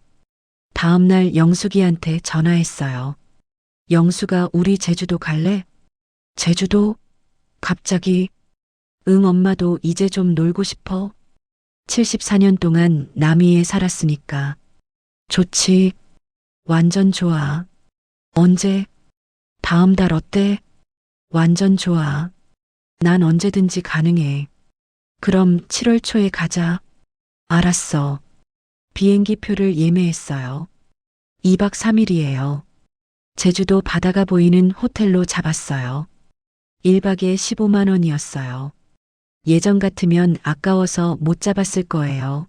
다음 날 영숙이한테 전화했어요. 영숙아, 우리 제주도 갈래? 제주도? 갑자기? 응, 엄마도 이제 좀 놀고 싶어. 74년 동안 남이에 살았으니까. 좋지. 완전 좋아. 언제? 다음 달 어때? 완전 좋아. 난 언제든지 가능해. 그럼 7월 초에 가자. 알았어. 비행기 표를 예매했어요. 2박 3일이에요. 제주도 바다가 보이는 호텔로 잡았어요. 1박에 15만 원이었어요. 예전 같으면 아까워서 못 잡았을 거예요.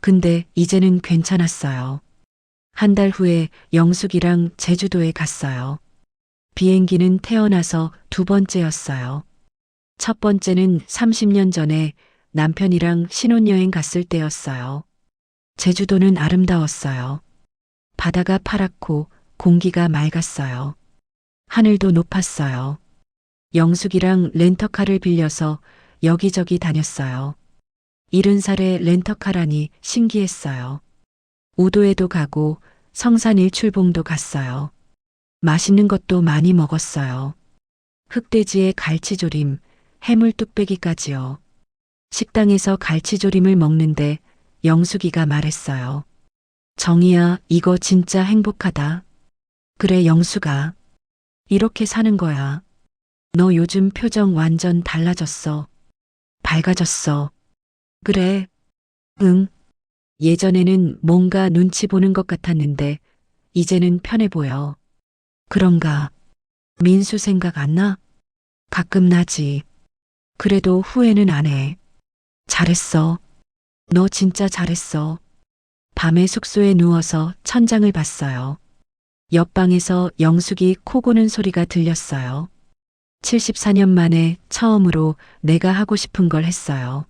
근데 이제는 괜찮았어요. 한 달 후에 영숙이랑 제주도에 갔어요. 비행기는 태어나서 2번째였어요. 첫 번째는 30년 전에 남편이랑 신혼여행 갔을 때였어요. 제주도는 아름다웠어요. 바다가 파랗고 공기가 맑았어요. 하늘도 높았어요. 영숙이랑 렌터카를 빌려서 여기저기 다녔어요. 70살에 렌터카라니 신기했어요. 우도에도 가고 성산 일출봉도 갔어요. 맛있는 것도 많이 먹었어요. 흑돼지에 갈치조림, 해물 뚝배기까지요. 식당에서 갈치조림을 먹는데 영숙이가 말했어요. 정이야, 이거 진짜 행복하다. 그래, 영숙아. 이렇게 사는 거야. 너 요즘 표정 완전 달라졌어. 밝아졌어. 그래. 응. 예전에는 뭔가 눈치 보는 것 같았는데 이제는 편해 보여. 그런가? 민수 생각 안 나? 가끔 나지. 그래도 후회는 안 해. 잘했어. 너 진짜 잘했어. 밤에 숙소에 누워서 천장을 봤어요. 옆방에서 영숙이 코 고는 소리가 들렸어요. 74년 만에 처음으로 내가 하고 싶은 걸 했어요.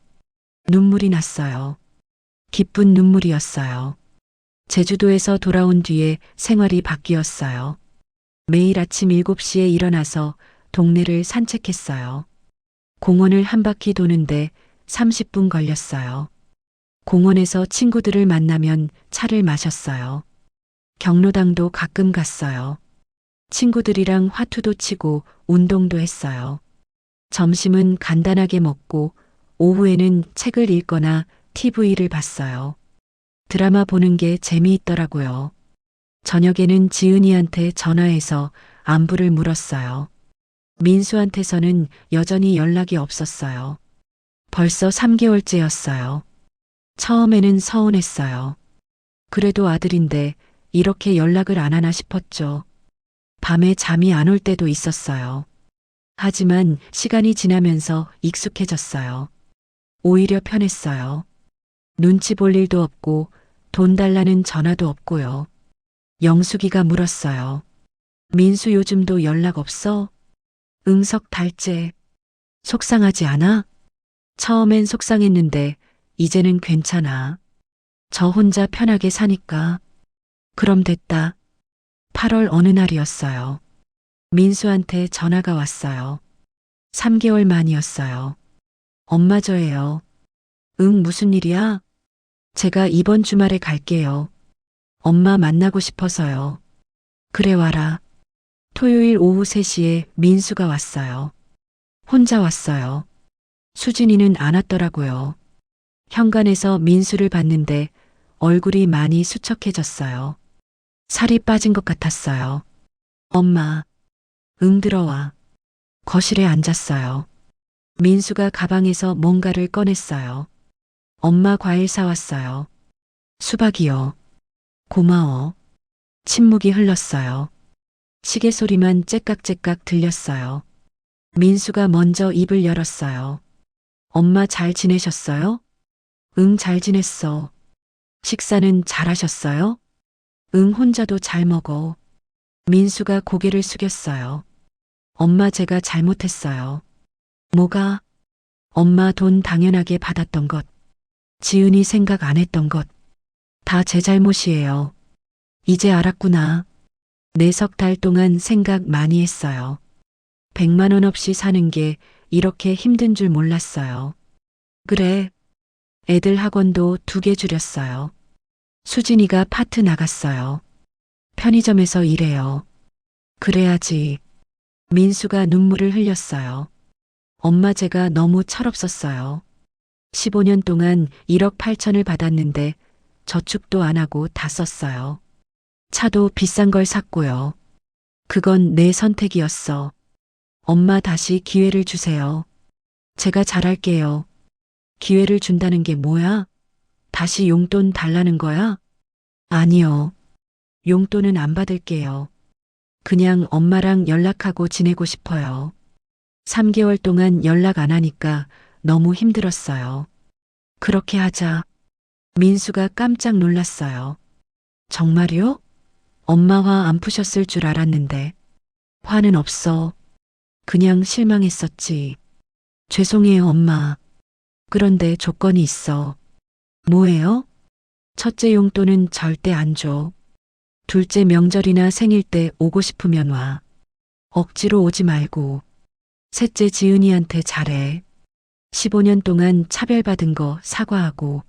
눈물이 났어요. 기쁜 눈물이었어요. 제주도에서 돌아온 뒤에 생활이 바뀌었어요. 매일 아침 7시에 일어나서 동네를 산책했어요. 공원을 한 바퀴 도는데 30분 걸렸어요. 공원에서 친구들을 만나면 차를 마셨어요. 경로당도 가끔 갔어요. 친구들이랑 화투도 치고 운동도 했어요. 점심은 간단하게 먹고 오후에는 책을 읽거나 TV를 봤어요. 드라마 보는 게 재미있더라고요. 저녁에는 지은이한테 전화해서 안부를 물었어요. 민수한테서는 여전히 연락이 없었어요. 벌써 3개월째였어요. 처음에는 서운했어요. 그래도 아들인데 이렇게 연락을 안 하나 싶었죠. 밤에 잠이 안 올 때도 있었어요. 하지만 시간이 지나면서 익숙해졌어요. 오히려 편했어요. 눈치 볼 일도 없고 돈 달라는 전화도 없고요. 영숙이가 물었어요. 민수 요즘도 연락 없어? 석 달째. 속상하지 않아? 처음엔 속상했는데 이제는 괜찮아. 저 혼자 편하게 사니까. 그럼 됐다. 8월 어느 날이었어요. 민수한테 전화가 왔어요. 3개월 만이었어요. 엄마 저예요. 무슨 일이야? 제가 이번 주말에 갈게요. 엄마 만나고 싶어서요. 그래 와라. 토요일 오후 3시에 민수가 왔어요. 혼자 왔어요. 수진이는 안 왔더라고요. 현관에서 민수를 봤는데 얼굴이 많이 수척해졌어요. 살이 빠진 것 같았어요. 엄마. 들어와. 거실에 앉았어요. 민수가 가방에서 뭔가를 꺼냈어요. 엄마 과일 사왔어요. 수박이요. 고마워. 침묵이 흘렀어요. 시계 소리만 째깍째깍 들렸어요. 민수가 먼저 입을 열었어요. 엄마 잘 지내셨어요? 잘 지냈어. 식사는 잘하셨어요? 혼자도 잘 먹어. 민수가 고개를 숙였어요. 엄마 제가 잘못했어요. 뭐가? 엄마 돈 당연하게 받았던 것. 지은이 생각 안 했던 것. 다 제 잘못이에요. 이제 알았구나. 4달 동안 생각 많이 했어요. 100만 원 없이 사는 게 이렇게 힘든 줄 몰랐어요. 그래. 애들 학원도 2개 줄였어요. 수진이가 파트 나갔어요. 편의점에서 일해요. 그래야지. 민수가 눈물을 흘렸어요. 엄마 제가 너무 철없었어요. 15년 동안 1억 8천을 받았는데 저축도 안 하고 다 썼어요. 차도 비싼 걸 샀고요. 그건 내 선택이었어. 엄마 다시 기회를 주세요. 제가 잘할게요. 기회를 준다는 게 뭐야? 다시 용돈 달라는 거야? 아니요. 용돈은 안 받을게요. 그냥 엄마랑 연락하고 지내고 싶어요. 3개월 동안 연락 안 하니까 너무 힘들었어요. 그렇게 하자. 민수가 깜짝 놀랐어요. 정말요? 엄마 화 안 푸셨을 줄 알았는데. 화는 없어. 그냥 실망했었지. 죄송해요, 엄마. 그런데 조건이 있어. 뭐예요? 첫째 용돈은 절대 안 줘. 둘째 명절이나 생일 때 오고 싶으면 와. 억지로 오지 말고. 셋째 지은이한테 잘해. 15년 동안 차별받은 거 사과하고.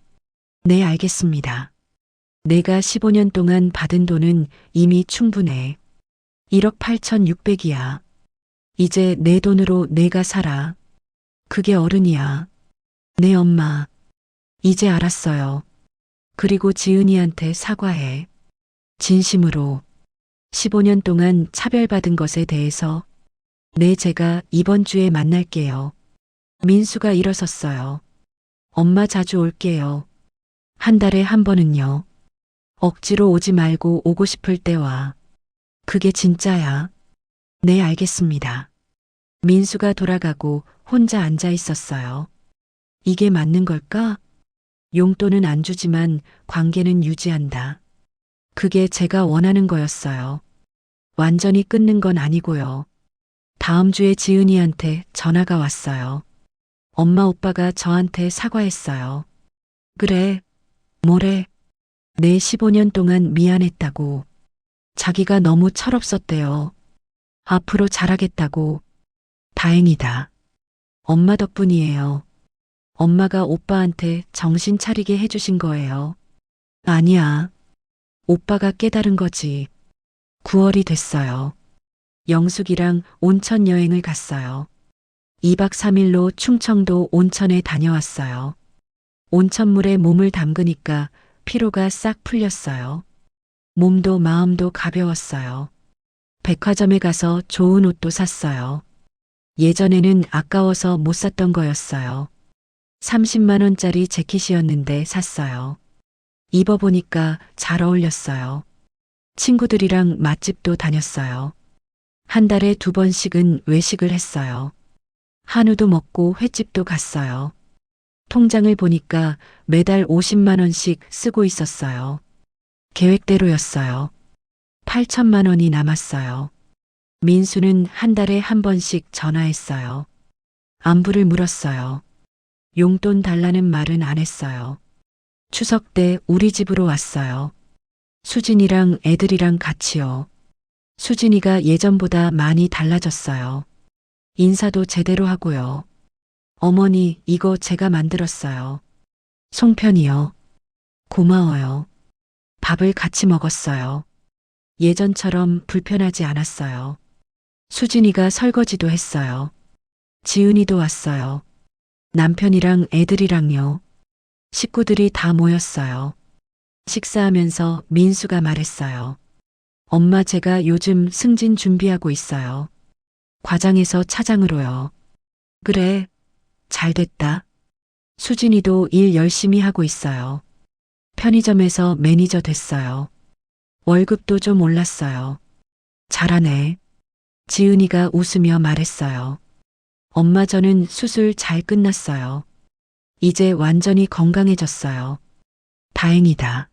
네, 알겠습니다. 내가 15년 동안 받은 돈은 이미 충분해. 1억 8,600이야. 이제 내 돈으로 내가 살아. 그게 어른이야. 네, 엄마. 이제 알았어요. 그리고 지은이한테 사과해. 진심으로. 15년 동안 차별받은 것에 대해서. 네, 제가 이번 주에 만날게요. 민수가 일어섰어요. 엄마 자주 올게요. 한 달에 한 번은요. 억지로 오지 말고 오고 싶을 때 와. 그게 진짜야. 네, 알겠습니다. 민수가 돌아가고 혼자 앉아 있었어요. 이게 맞는 걸까? 용돈은 안 주지만 관계는 유지한다. 그게 제가 원하는 거였어요. 완전히 끊는 건 아니고요. 다음 주에 지은이한테 전화가 왔어요. 엄마 오빠가 저한테 사과했어요. 그래. 뭐래? 내 15년 동안 미안했다고. 자기가 너무 철없었대요. 앞으로 잘하겠다고. 다행이다. 엄마 덕분이에요. 엄마가 오빠한테 정신 차리게 해주신 거예요. 아니야. 오빠가 깨달은 거지. 9월이 됐어요. 영숙이랑 온천 여행을 갔어요. 2박 3일로 충청도 온천에 다녀왔어요. 온천물에 몸을 담그니까 피로가 싹 풀렸어요. 몸도 마음도 가벼웠어요. 백화점에 가서 좋은 옷도 샀어요. 예전에는 아까워서 못 샀던 거였어요. 30만 원짜리 재킷이었는데 샀어요. 입어보니까 잘 어울렸어요. 친구들이랑 맛집도 다녔어요. 한 달에 2번씩은 외식을 했어요. 한우도 먹고 횟집도 갔어요. 통장을 보니까 매달 50만 원씩 쓰고 있었어요. 계획대로였어요. 8천만 원이 남았어요. 민수는 한 달에 한 번씩 전화했어요. 안부를 물었어요. 용돈 달라는 말은 안 했어요. 추석 때 우리 집으로 왔어요. 수진이랑 애들이랑 같이요. 수진이가 예전보다 많이 달라졌어요. 인사도 제대로 하고요. 어머니, 이거 제가 만들었어요. 송편이요. 고마워요. 밥을 같이 먹었어요. 예전처럼 불편하지 않았어요. 수진이가 설거지도 했어요. 지은이도 왔어요. 남편이랑 애들이랑요. 식구들이 다 모였어요. 식사하면서 민수가 말했어요. 엄마, 제가 요즘 승진 준비하고 있어요. 과장에서 차장으로요. 그래, 잘 됐다. 수진이도 일 열심히 하고 있어요. 편의점에서 매니저 됐어요. 월급도 좀 올랐어요. 잘하네. 지은이가 웃으며 말했어요. 엄마, 저는 수술 잘 끝났어요. 이제 완전히 건강해졌어요. 다행이다.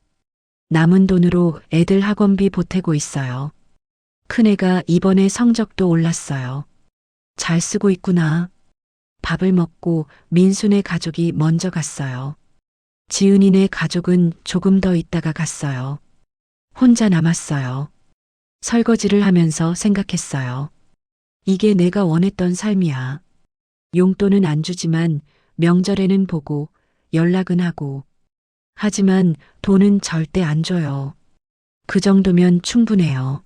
남은 돈으로 애들 학원비 보태고 있어요. 큰애가 이번에 성적도 올랐어요. 잘 쓰고 있구나. 밥을 먹고 민수네 가족이 먼저 갔어요. 지은이네 가족은 조금 더 있다가 갔어요. 혼자 남았어요. 설거지를 하면서 생각했어요. 이게 내가 원했던 삶이야. 용돈은 안 주지만 명절에는 보고 연락은 하고. 하지만 돈은 절대 안 줘요. 그 정도면 충분해요.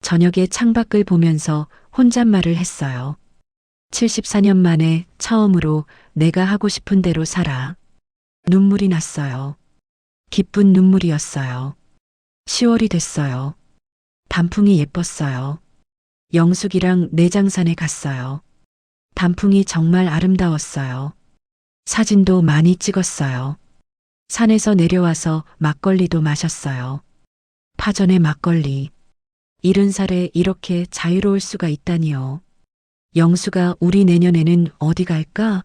저녁에 창밖을 보면서 혼잣말을 했어요. 74년 만에 처음으로 내가 하고 싶은 대로 살아. 눈물이 났어요. 기쁜 눈물이었어요. 10월이 됐어요. 단풍이 예뻤어요. 영숙이랑 내장산에 갔어요. 단풍이 정말 아름다웠어요. 사진도 많이 찍었어요. 산에서 내려와서 막걸리도 마셨어요. 파전의 막걸리. 70살에 이렇게 자유로울 수가 있다니요. 영수가 우리 내년에는 어디 갈까?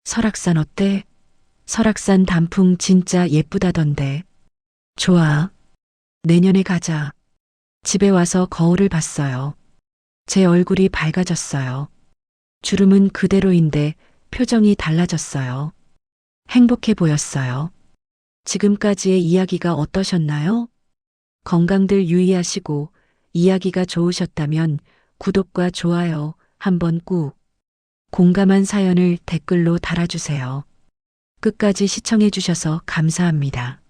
설악산 어때? 설악산 단풍 진짜 예쁘다던데. 좋아. 내년에 가자. 집에 와서 거울을 봤어요. 제 얼굴이 밝아졌어요. 주름은 그대로인데 표정이 달라졌어요. 행복해 보였어요. 지금까지의 이야기가 어떠셨나요? 건강들 유의하시고 이야기가 좋으셨다면 구독과 좋아요 한번 꾹. 공감한 사연을 댓글로 달아주세요. 끝까지 시청해 주셔서 감사합니다.